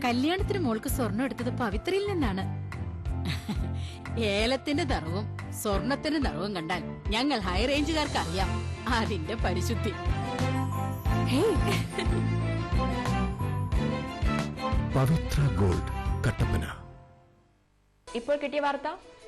കല്യാണത്തിന് മോൾക്ക് സ്വർണം എടുത്തത് പവിത്രയിൽ നിന്നാണ്. ഏലത്തിന്റെ നിറവും സ്വർണത്തിന്റെ നിറവും കണ്ടാൽ ഞങ്ങൾ ഹൈ റേഞ്ചുകാർക്ക് അറിയാം അതിന്റെ പരിശുദ്ധി. പവിത്ര ഗോൾഡ്, കട്ടപ്പന. ഇപ്പോൾ കിട്ടിയ വാർത്ത.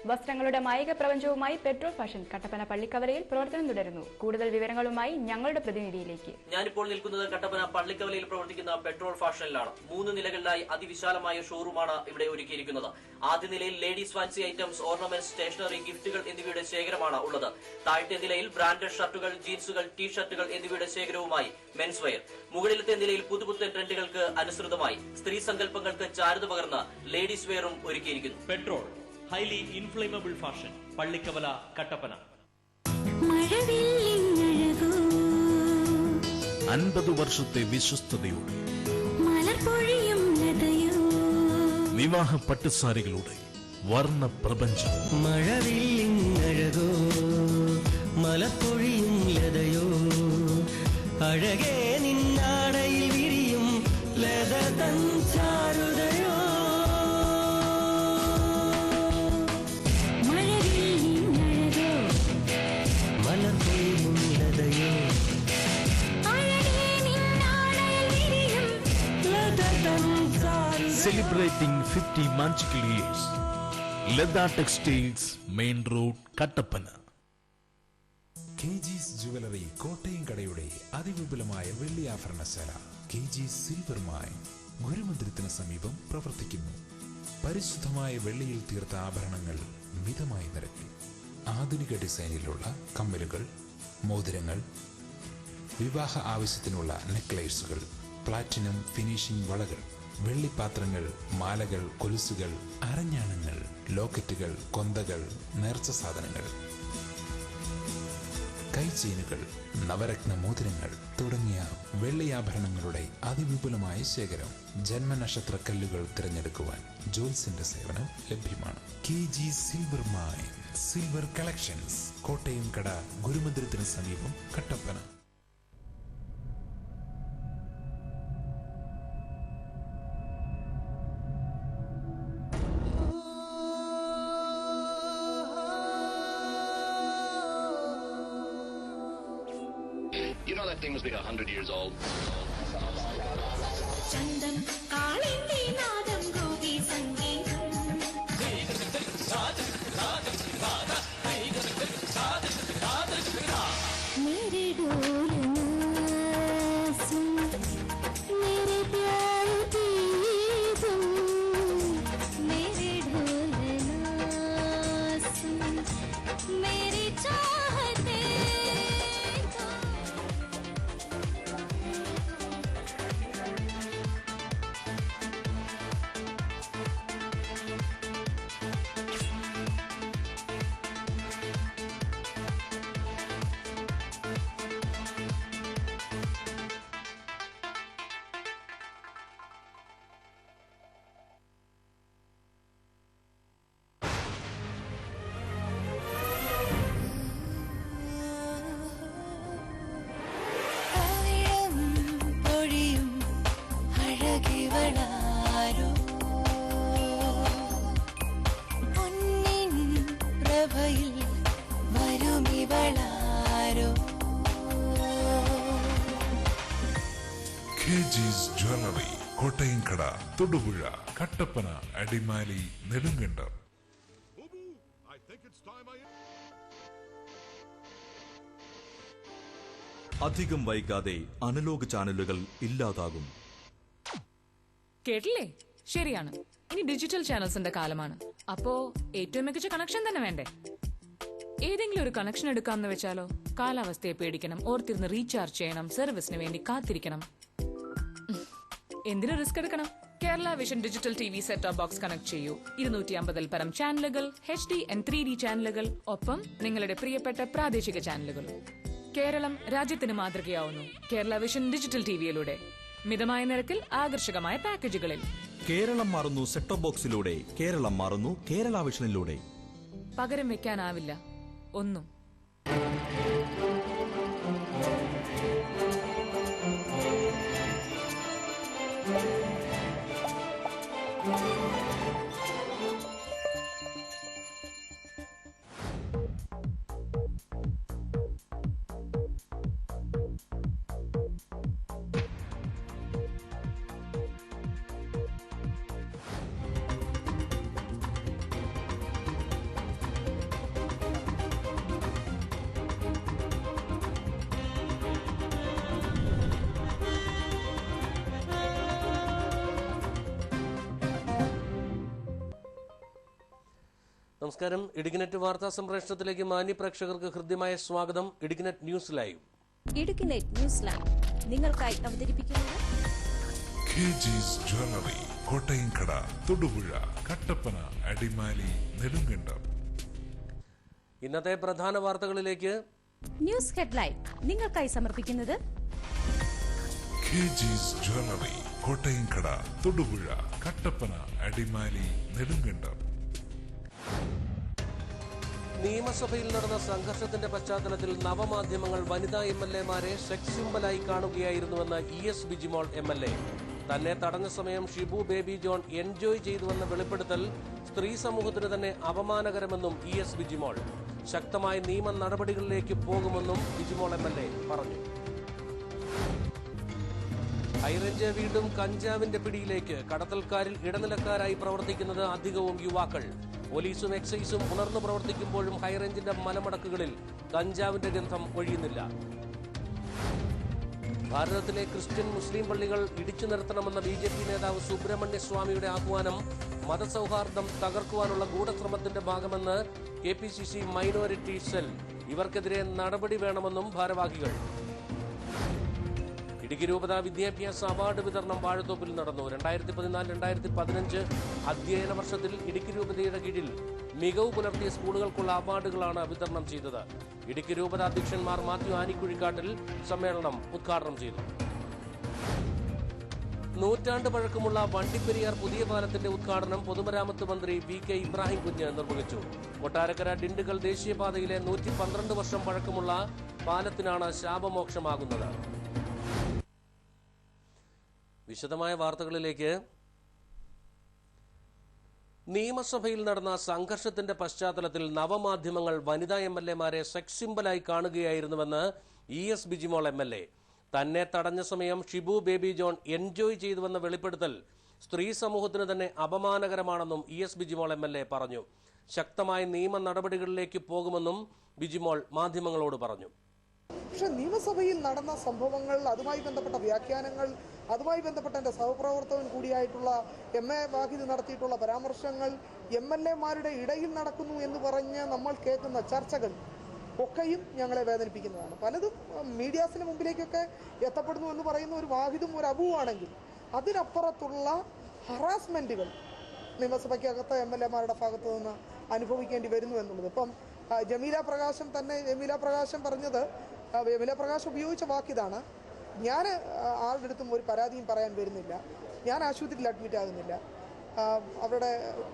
വസ്ത്രങ്ങളുടെ മായിക പ്രപഞ്ചവുമായി പെട്രോൾ ഫാഷൻ കട്ടപ്പന പള്ളിക്കവലയിൽ പ്രവർത്തനം തുടരുന്നു. കൂടുതൽ വിവരങ്ങളുമായി ഞങ്ങളുടെ പ്രതിനിധിയിലേക്ക്. ഞാനിപ്പോൾ നിൽക്കുന്നത് കട്ടപ്പന പള്ളിക്കവലയിൽ പ്രവർത്തിക്കുന്ന പെട്രോൾ ഫാഷനിലാണ്. 3 നിലകളിലായി അതിവിശാലമായ ഷോറൂമാണ് ഇവിടെ ഒരുക്കിയിരിക്കുന്നത്. ആദ്യ നിലയിൽ ladies fancy items, ornaments, stationery, ഗിഫ്റ്റുകൾ എന്നിവയുടെ ശേഖരമാണ് ഉള്ളത്. താഴത്തെ നിലയിൽ ബ്രാൻഡഡ് ഷർട്ടുകൾ, ജീൻസുകൾ, ടീഷർട്ടുകൾ എന്നിവയുടെ ശേഖരവുമായി മെൻസ് വെയർ. മുകളിലത്തെ നിലയിൽ പുതുപുത്തൻ ട്രെൻഡുകൾക്ക് അനുസൃതമായി സ്ത്രീ സങ്കല്പങ്ങൾക്ക് ചാരുത പകർന്ന് ലേഡീസ് വെയറും ഒരുക്കിയിരിക്കുന്നു. Petrol highly inflammable fashion, Pallikkavala, Kattappana. 50 വർഷത്തെ വിശ്വസ്തയോടെ വിവാഹ പട്ടുസാരികളുടെ വർണ്ണ പ്രപഞ്ചം. മഴവില്ലിങ്ങഴകോ മലപ്പൊഴിയും ലതയോ അഴകേ നിന്നാടയിൽ വിരിയും ലത തൻ ചാരുതയോ. Celebrating 50 magical years. Ledha Textiles, Main Road, Kattappana. KG's Jewelry Kottayam കടയുടെ അതിവിപുലമായ വെള്ളി ആഭരണശാല KG's സിൽവർ മൈൻ ഗുരുമന്ദിരത്തിന് സമീപം പ്രവർത്തിക്കുന്നു. പരിശുദ്ധമായ വെള്ളിയിൽ തീർത്ത ആഭരണങ്ങൾ മിതമായ നിരക്കിൽ. ആധുനിക ഡിസൈനിലുള്ള കമ്മലുകൾ, മോതിരങ്ങൾ, വിവാഹ ആവശ്യത്തിനുള്ള നെക്ലേസുകൾ, പ്ലാറ്റിനം ഫിനിഷിംഗ് വളകൾ, വെള്ളിപ്പാത്രങ്ങൾ, മാലകൾ, കൊലുസുകൾ, അരഞ്ഞാണങ്ങൾ, ലോക്കറ്റുകൾ, കൊന്തകൾ, നേർച്ച സാധനങ്ങൾ, കൈചെയിനുകൾ, നവരത്ന മോതിരങ്ങൾ തുടങ്ങിയ വെള്ളിയാഭരണങ്ങളുടെ അതിവിപുലമായ ശേഖരം. ജന്മനക്ഷത്ര കല്ലുകൾ തിരഞ്ഞെടുക്കുവാൻ ജോൽസിന്റെ സേവനം ലഭ്യമാണ്. KG silver mine silver collections, Kottayam കട, ഗുരുമന്ദിരത്തിന് സമീപം, Kattappana. You know that thing must be 100 years old. ചന്ദം Kalindi നാദം ഗോപി സംഗീതം मेरे डोलना सुन मेरे प्यार की तुम मेरे डोलना सुन मेरी चाहते KG's Jewelry കോട്ടയം കട, തൊടുപുഴ, കട്ടപ്പന, അടിമാലി, നെടുങ്കണ്ടം. അധികം വൈകാതെ അനലോഗ് ചാനലുകൾ ഇല്ലാതാകും. കേട്ടില്ലേ? ശരിയാണ്. ഇനി ഡിജിറ്റൽ ചാനൽസിന്റെ കാലമാണ്. അപ്പോ ഏറ്റവും മികച്ച കണക്ഷൻ തന്നെ വേണ്ടേ? ഏതെങ്കിലും ഒരു കണക്ഷൻ എടുക്കാമെന്ന് വെച്ചാലോ? കാലാവസ്ഥയെ പേടിക്കണം, ഓർത്തിരുന്ന് റീചാർജ് ചെയ്യണം, സർവീസിന് വേണ്ടി കാത്തിരിക്കണം. എന്തിനു റിസ്ക് എടുക്കണം? Kerala vision digital TV set top box connect ചെയ്യൂ. 250 പരം ചാനലുകൾ, HD and 3D ചാനലുകൾ, ഒപ്പം നിങ്ങളുടെ പ്രിയപ്പെട്ട പ്രാദേശിക ചാനലുകളും. കേരളം രാജ്യത്തിന് മാതൃകയാവുന്നു കേരള വിഷൻ ഡിജിറ്റൽ TVയിലൂടെ. മിതമായ നിരക്കിൽ ആകർഷകമായ പാക്കേജുകളിൽ. കേരളം മാറുന്നു സെറ്റ് ടോപ്പ് ബോക്സിലൂടെ, കേരളം മാറുന്നു കേരള വിഷനിലൂടെ. പകരം വെക്കാനാവില്ല ഒന്നും. നമസ്കാരം. ഇടുക്കിനെറ്റ് വാർത്താ സംപ്രേഷണത്തിലേക്ക് മാന്യ പ്രേക്ഷകർക്ക് ഹൃദ്യമായ സ്വാഗതം. ഇടുക്കിനെറ്റ് ന്യൂസ് ലൈവ്. ഇടുക്കിനെറ്റ് ന്യൂസ് ലൈവ് നിങ്ങൾക്കായി അവതരിപ്പിക്കുന്നത് KG's ജ്വല്ലറി, കോട്ടയംകട, തൊടുപുഴ, കട്ടപ്പന, അടിമാലി, നെടുങ്കണ്ടം. ഇന്നത്തെ പ്രധാന വാർത്തകളിലേക്ക്. ന്യൂസ് ഹെഡ്ലൈൻ നിങ്ങൾക്കായി സമർപ്പിക്കുന്നത് KG's ജ്വല്ലറി, കോട്ടയംകട, തൊടുപുഴ, കട്ടപ്പന, അടിമാലി, നെടുങ്കണ്ടം. നിയമസഭയിൽ നടന്ന സംഘർഷത്തിന്റെ പശ്ചാത്തലത്തിൽ നവമാധ്യമങ്ങൾ വനിതാ MLA-മാരെ സെക്സ് സിംബലായി കാണുകയായിരുന്നുവെന്ന് ES ബിജിമോൾ MLA. തന്നെ തടഞ്ഞ സമയം ഷിബു ബേബി ജോൺ എൻജോയ് ചെയ്തുവെന്ന വെളിപ്പെടുത്തൽ സ്ത്രീ സമൂഹത്തിന് തന്നെ അപമാനകരമെന്നും ES ബിജിമോൾ. ശക്തമായ നിയമ നടപടികളിലേക്ക് പോകുമെന്നും ബിജിമോൾ MLA പറഞ്ഞു. ഹൈറേഞ്ച് വീണ്ടും കഞ്ചാവിന്റെ പിടിയിലേക്ക്. കടത്തൽക്കാരിൽ ഇടനിലക്കാരായി പ്രവർത്തിക്കുന്നത് അധികവും യുവാക്കൾ. പോലീസും എക്സൈസും ഉണർന്നു പ്രവർത്തിക്കുമ്പോഴും ഹൈറേഞ്ചിന്റെ മലമടക്കുകളിൽ കഞ്ചാവിന്റെ ഗന്ധം ഒഴിയുന്നില്ല. ഭാരതത്തിലെ ക്രിസ്ത്യൻ മുസ്ലിം പള്ളികൾ ഇടിച്ചു നിർത്തണമെന്ന BJP നേതാവ് സുബ്രഹ്മണ്യ സ്വാമിയുടെ ആഹ്വാനം മതസൗഹാർദ്ദം തകർക്കുവാനുള്ള ഗൂഢശ്രമത്തിന്റെ ഭാഗമെന്ന് KPCC മൈനോറിറ്റി സെൽ. ഇവർക്കെതിരെ നടപടി വേണമെന്നും ഭാരവാഹികൾ. ഇടുക്കി രൂപത വിദ്യാഭ്യാസ അവാർഡ് വിതരണം വാഴത്തോപ്പിൽ നടന്നു. 2014-2015 അധ്യയന വർഷത്തിൽ ഇടുക്കി രൂപതയുടെ കീഴിൽ മികവ് പുലർത്തിയ സ്കൂളുകൾക്കുള്ള അവാർഡുകളാണ് വിതരണം ചെയ്തത്. ഇടുക്കി രൂപത അധ്യക്ഷന്മാർ മാത്യു ആനിക്കുഴിക്കാട്ടിൽ സമ്മേളനം ഉദ്ഘാടനം ചെയ്തു. നൂറ്റാണ്ട് പഴക്കമുള്ള വണ്ടിപ്പെരിയാർ പുതിയ പാലത്തിന്റെ ഉദ്ഘാടനം പൊതുമരാമത്ത് മന്ത്രി VK ഇബ്രാഹിം കുഞ്ഞ് നിർവഹിച്ചു. കൊട്ടാരക്കര ഡിണ്ടുകൽ ദേശീയപാതയിലെ 112 വർഷം പഴക്കമുള്ള പാലത്തിനാണ് ശാപമോക്ഷമാകുന്നത്. വിശദമായ വാർത്തകളിലേക്ക്. നിയമസഭയിൽ നടന്ന സംഘർഷത്തിന്റെ പശ്ചാത്തലത്തിൽ നവമാധ്യമങ്ങൾ വനിതാ MLA-മാരെ സെക്സ് സിംബലായി കാണുകയായിരുന്നുവെന്ന് ES ബിജിമോൾ MLA. തന്നെ തടഞ്ഞ സമയം ഷിബു ബേബി ജോൺ എൻജോയ് ചെയ്തുവെന്ന വെളിപ്പെടുത്തൽ സ്ത്രീ സമൂഹത്തിന് തന്നെ അപമാനകരമാണെന്നും ES ബിജിമോൾ MLA പറഞ്ഞു. ശക്തമായ നിയമ നടപടികളിലേക്ക് പോകുമെന്നും ബിജിമോൾ മാധ്യമങ്ങളോട് പറഞ്ഞു. പക്ഷെ നിയമസഭയിൽ നടന്ന സംഭവങ്ങൾ, അതുമായി ബന്ധപ്പെട്ട വ്യാഖ്യാനങ്ങൾ, അതുമായി ബന്ധപ്പെട്ട എൻ്റെ സഹപ്രവർത്തകൻ കൂടിയായിട്ടുള്ള MA വാഹിദ് നടത്തിയിട്ടുള്ള പരാമർശങ്ങൾ, MLA-മാരുടെ ഇടയിൽ നടക്കുന്നു എന്ന് പറഞ്ഞ് നമ്മൾ കേൾക്കുന്ന ചർച്ചകൾ ഒക്കെയും ഞങ്ങളെ വേദനിപ്പിക്കുന്നതാണ്. പലതും മീഡിയാസിന് മുമ്പിലേക്കൊക്കെ എത്തപ്പെടുന്നു എന്ന് പറയുന്ന ഒരു വാഹിദും ഒരു അബുവാണെങ്കിൽ അതിനപ്പുറത്തുള്ള ഹറാസ്മെൻറ്റുകൾ നിയമസഭയ്ക്കകത്ത് MLA-മാരുടെ ഭാഗത്തു നിന്ന് അനുഭവിക്കേണ്ടി വരുന്നു എന്നുള്ളത്. ഇപ്പം ജമീല പ്രകാശം പറഞ്ഞത്, ജമീല പ്രകാശ് ഉപയോഗിച്ച വാക്കിതാണ്: ഞാൻ ആരുടെ അടുത്തും ഒരു പരാതിയും പറയാൻ വരുന്നില്ല, ഞാൻ ആശുപത്രിയിൽ അഡ്മിറ്റ് ആകുന്നില്ല. അവരുടെ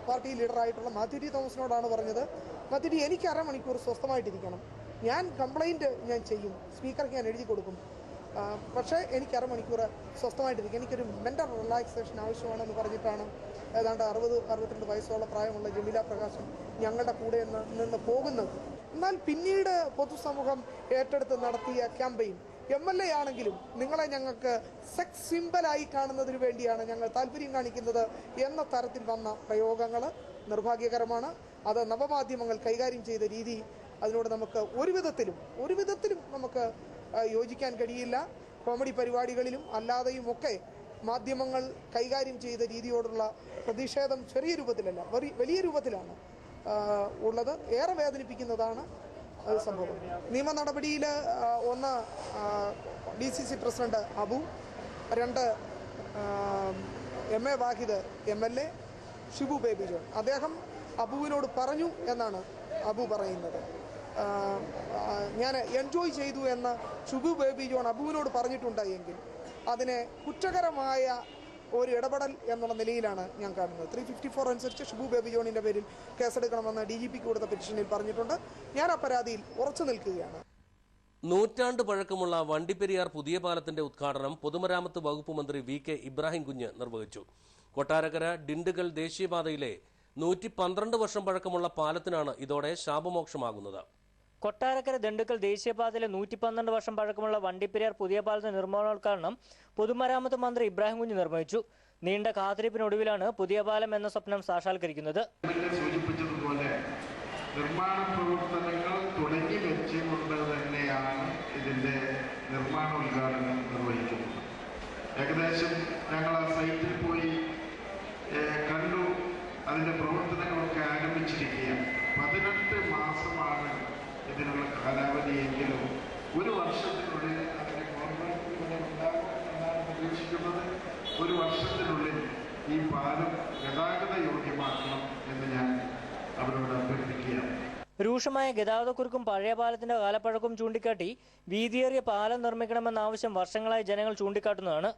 പാർട്ടി ലീഡറായിട്ടുള്ള മാത്യു തോമസിനോടാണ് പറഞ്ഞത്, മാത്യു, എനിക്ക് അരമണിക്കൂർ സ്വസ്ഥമായിട്ടിരിക്കണം, ഞാൻ കംപ്ലൈൻറ്റ് ചെയ്യും, സ്പീക്കർക്ക് ഞാൻ എഴുതി കൊടുക്കും, പക്ഷേ എനിക്ക് അരമണിക്കൂർ സ്വസ്ഥമായിട്ടിരിക്കും, എനിക്കൊരു മെൻ്റൽ റിലാക്സേഷൻ ആവശ്യമാണെന്ന് പറഞ്ഞിട്ടാണ് ഏതാണ്ട് 60-62 വയസ്സോളം പ്രായമുള്ള ജമീല പ്രകാശം ഞങ്ങളുടെ കൂടെ നിന്ന് പോകുന്നത്. എന്നാൽ പിന്നീട് പൊതുസമൂഹം ഏറ്റെടുത്ത് നടത്തിയ ക്യാമ്പയിൻ, MLA ആണെങ്കിലും നിങ്ങളെ ഞങ്ങൾക്ക് സെക്സ് സിംബലായി കാണുന്നതിന് വേണ്ടിയാണ് ഞങ്ങൾ താല്പര്യം കാണിക്കുന്നത് എന്ന തരത്തിൽ വന്ന പ്രയോഗങ്ങൾ നിർഭാഗ്യകരമാണ്. അത് നവമാധ്യമങ്ങൾ കൈകാര്യം ചെയ്ത രീതി, അതിനോട് നമുക്ക് ഒരു വിധത്തിലും നമുക്ക് യോജിക്കാൻ കഴിയില്ല. കോമഡി പരിപാടികളിലും അല്ലാതെയും ഒക്കെ മാധ്യമങ്ങൾ കൈകാര്യം ചെയ്ത രീതിയോടുള്ള പ്രതിഷേധം ചെറിയ രൂപത്തിലല്ല, വലിയ രൂപത്തിലാണ് ഉള്ളത്. ഏറെ വേദനിപ്പിക്കുന്നതാണ് സംഭവം. നിയമ നടപടിയിൽ ഒന്ന് DCC പ്രസിഡന്റ് അബു, 2 MA വാഹിദ് MLA, ഷിബു ബേബി ജോൺ. അദ്ദേഹം അബുവിനോട് പറഞ്ഞു എന്നാണ് അബു പറയുന്നത്. ഞാൻ എൻജോയ് ചെയ്തു എന്ന് ഷിബു ബേബി ജോൺ അബുവിനോട് പറഞ്ഞിട്ടുണ്ട് എങ്കിൽ അതിനെ കുറ്റകരമായ ഒരു ഇടപെടൽ എന്നുള്ള നിലയിലാണ് ഞാൻ കാണുന്നത്. 354 അനുസരിച്ച് ഷിബു ബേബി ജോണിൻ്റെ പേരിൽ കേസെടുക്കണമെന്ന് DGPക്ക് കൊടുത്ത പെറ്റീഷനിൽ പറഞ്ഞിട്ടുണ്ട്. ഞാൻ ആ പരാതിയിൽ ഉറച്ചു നിൽക്കുകയാണ്. നൂറ്റാണ്ട് പഴക്കമുള്ള വണ്ടിപ്പെരിയാർ പുതിയ പാലത്തിന്റെ ഉദ്ഘാടനം പൊതുമരാമത്ത് വകുപ്പ് മന്ത്രി VK ഇബ്രാഹിം കുഞ്ഞ് നിർവഹിച്ചു. കൊട്ടാരക്കര ഡിണ്ടുഗൽ ദേശീയപാതയിലെ 112 വർഷം പഴക്കമുള്ള പാലത്തിനാണ് ഇതോടെ ശാപമോക്ഷമാകുന്നത്. കൊട്ടാരക്കര ദിണ്ടുക്കൽ ദേശീയപാതയിലെ 112 വർഷം പഴക്കമുള്ള വണ്ടിപ്പെരിയാർ പുതിയ പാലത്തിന്റെ നിർമ്മാണോദ്ഘാടനം പൊതുമരാമത്ത് മന്ത്രി ഇബ്രാഹിം കുഞ്ഞ് നിർവഹിച്ചു. നീണ്ട കാത്തിരിപ്പിനൊടുവിലാണ് പുതിയ പാലം എന്ന സ്വപ്നം സാക്ഷാത്കരിക്കുന്നത്. സൂചിപ്പിച്ചതുപോലെ നിർമ്മാണ പ്രവർത്തനങ്ങൾ തുടങ്ങി വെച്ചുകൊണ്ട് തന്നെയാണ് ഇതിന്റെ നിർമ്മാണോദ്ഘാടനം നിർവഹിക്കുന്നത്. ഏകദേശം ഞങ്ങൾ ആ സൈറ്റിൽ പോയി കണ്ടു. അതിന്റെ പ്രവർത്തനങ്ങളൊക്കെ ആരംഭിച്ചിരിക്കുകയാണ്. 18 മാസമാണ് ഇതിനുള്ള കാലാവധിയെങ്കിലും 1 വർഷത്തിനുള്ളിൽ അതിന്റെ കോൺട്രാക്ട് ഉണ്ടാകും എന്നാണ് പ്രതീക്ഷിക്കുന്നത്. 1 വർഷത്തിനുള്ളിൽ ഈ പാലം ഗതാഗത യോഗ്യമാക്കണം എന്ന് ഞാൻ അവരോട് അഭ്യർത്ഥിക്കുകയാണ്. രൂക്ഷമായ ഗതാഗതക്കുരുക്കും പഴയ പാലത്തിന്റെ കാലപ്പഴക്കവും ചൂണ്ടിക്കാട്ടി വീതിയേറിയ പാലം നിർമ്മിക്കണമെന്ന ആവശ്യം വർഷങ്ങളായി ജനങ്ങൾ ചൂണ്ടിക്കാട്ടുന്നതാണ്.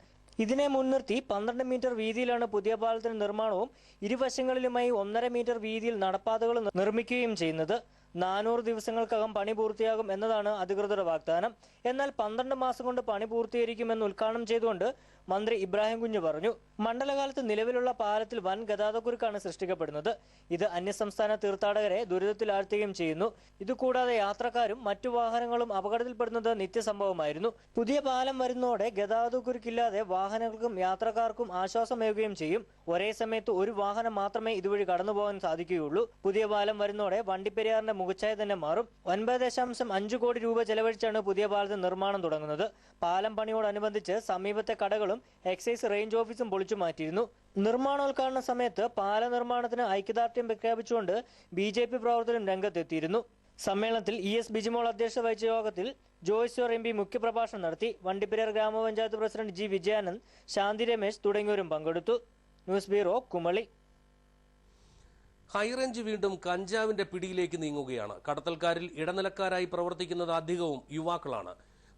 ഇതിനെ മുൻനിർത്തി 12 മീറ്റർ വീതിയിലാണ് പുതിയ പാലത്തിന്റെ നിർമ്മാണവും ഇരുവശങ്ങളിലുമായി 1.5 മീറ്റർ വീതിയിൽ നടപ്പാതകൾ നിർമ്മിക്കുകയും ചെയ്യുന്നത്. 400 ദിവസങ്ങൾക്കകം പണി പൂർത്തിയാകും എന്നതാണ് അധികൃതരുടെ വാഗ്ദാനം. എന്നാൽ 12 മാസം കൊണ്ട് പണി പൂർത്തീകരിക്കുമെന്ന് ഉദ്ഘാടനം ചെയ്തുകൊണ്ട് മന്ത്രി ഇബ്രാഹിം കുഞ്ഞ് പറഞ്ഞു. മണ്ഡലകാലത്ത് നിലവിലുള്ള പാലത്തിൽ വൻ ഗതാഗതക്കുരുക്കാണ് സൃഷ്ടിക്കപ്പെടുന്നത്. ഇത് അന്യസംസ്ഥാന തീർത്ഥാടകരെ ദുരിതത്തിലാഴ്ത്തുകയും ചെയ്യുന്നു. ഇതുകൂടാതെ യാത്രക്കാരും മറ്റു വാഹനങ്ങളും അപകടത്തിൽപ്പെടുന്നത് നിത്യസംഭവമായിരുന്നു. പുതിയ പാലം വരുന്നതോടെ ഗതാഗതക്കുരുക്കില്ലാതെ വാഹനങ്ങൾക്കും യാത്രക്കാർക്കും ആശ്വാസമേകുകയും ചെയ്യും. ഒരേ സമയത്ത് ഒരു വാഹനം മാത്രമേ ഇതുവഴി കടന്നുപോകാൻ സാധിക്കുകയുള്ളൂ. പുതിയ പാലം വരുന്നതോടെ വണ്ടിപ്പെരിയാറിന്റെ മുഖച്ഛായ തന്നെ മാറും. 9.5 കോടി രൂപ ചെലവഴിച്ചാണ് പുതിയ പാലത്തിന് നിർമ്മാണം തുടങ്ങുന്നത്. പാലം പണിയോടനുബന്ധിച്ച് സമീപത്തെ കടകളും എക്സൈസ് റേഞ്ച് ഓഫീസും പൊളിച്ചു മാറ്റിയിരുന്നു. നിർമ്മാണോദ്ഘാടന സമയത്ത് പാല നിർമ്മാണത്തിന് ഐക്യദാർഢ്യം പ്രഖ്യാപിച്ചുകൊണ്ട് BJP പ്രവർത്തകരും രംഗത്തെത്തിയിരുന്നു. സമ്മേളനത്തിൽ ES ബിജിമോൾ അധ്യക്ഷത വഹിച്ച യോഗത്തിൽ ജോയ്സ് MP മുഖ്യപ്രഭാഷണം നടത്തി. വണ്ടിപ്പെരിയാർ ഗ്രാമപഞ്ചായത്ത് പ്രസിഡന്റ് G വിജയാനന്ദ്, ശാന്തി രമേശ് തുടങ്ങിയവരും പങ്കെടുത്തു. News bureau, Kumily. ഹൈറേഞ്ച് വീണ്ടും കഞ്ചാവിന്റെ പിടിയിലേക്ക് നീങ്ങുകയാണ്. കടത്തൽക്കാരിൽ ഇടനിലക്കാരായി പ്രവർത്തിക്കുന്നത് അധികവും യുവാക്കളാണ്.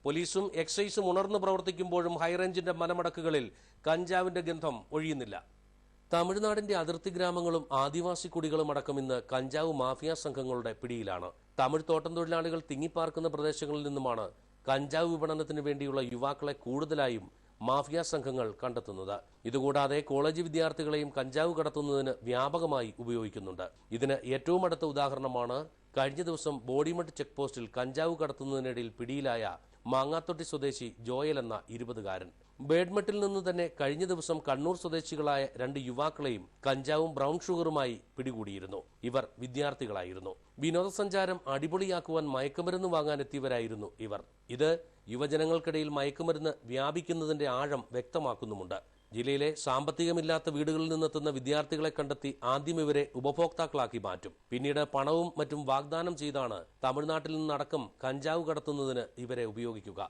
പോലീസും എക്സൈസും ഉണർന്നു പ്രവർത്തിക്കുമ്പോഴും ഹൈറേഞ്ചിന്റെ മലമടക്കുകളിൽ കഞ്ചാവിന്റെ ഗന്ധം ഒഴിയുന്നില്ല. തമിഴ്നാടിന്റെ അതിർത്തി ഗ്രാമങ്ങളും ആദിവാസി കുടികളും അടക്കം ഇന്ന് കഞ്ചാവ് മാഫിയ സംഘങ്ങളുടെ പിടിയിലാണ്. തമിഴ് തോട്ടം തൊഴിലാളികൾ തിങ്ങിപ്പാർക്കുന്ന പ്രദേശങ്ങളിൽ നിന്നുമാണ് കഞ്ചാവ് വിപണനത്തിന് വേണ്ടിയുള്ള യുവാക്കളെ കൂടുതലായും മാഫിയ സംഘങ്ങൾ കണ്ടെത്തുന്നത്. ഇതുകൂടാതെ കോളേജ് വിദ്യാർത്ഥികളെയും കഞ്ചാവ് കടത്തുന്നതിന് വ്യാപകമായി ഉപയോഗിക്കുന്നുണ്ട്. ഇതിന് ഏറ്റവും അടുത്ത ഉദാഹരണമാണ് കഴിഞ്ഞ ദിവസം ബോഡിമെട്ട് ചെക്ക് പോസ്റ്റിൽ കഞ്ചാവ് കടത്തുന്നതിനിടയിൽ പിടിയിലായ മാങ്ങാത്തൊട്ടി സ്വദേശി ജോയൽ എന്ന 20-കാരൻ. ബേഡ്മെട്ടിൽ നിന്ന് തന്നെ കഴിഞ്ഞ ദിവസം കണ്ണൂർ സ്വദേശികളായ 2 യുവാക്കളെയും കഞ്ചാവും ബ്രൌൺ ഷുഗറുമായി പിടികൂടിയിരുന്നു. ഇവർ വിദ്യാർത്ഥികളായിരുന്നു. വിനോദസഞ്ചാരം അടിപൊളിയാക്കുവാൻ മയക്കുമരുന്ന് വാങ്ങാനെത്തിയവരായിരുന്നു ഇവർ. ഇത് യുവജനങ്ങൾക്കിടയിൽ മയക്കുമരുന്ന് വ്യാപിക്കുന്നതിന്റെ ആഴം വ്യക്തമാക്കുന്നുമുണ്ട്. ജില്ലയിലെ സാമ്പത്തികമില്ലാത്ത വീടുകളിൽ നിന്നെത്തുന്ന വിദ്യാർത്ഥികളെ കണ്ടെത്തി ആദ്യം ഇവരെ ഉപഭോക്താക്കളാക്കി മാറ്റും. പിന്നീട് പണവും മറ്റും വാഗ്ദാനം ചെയ്താണ് തമിഴ്നാട്ടിൽ നിന്നടക്കം കഞ്ചാവ് കടത്തുന്നതിന് ഇവരെ ഉപയോഗിക്കുക.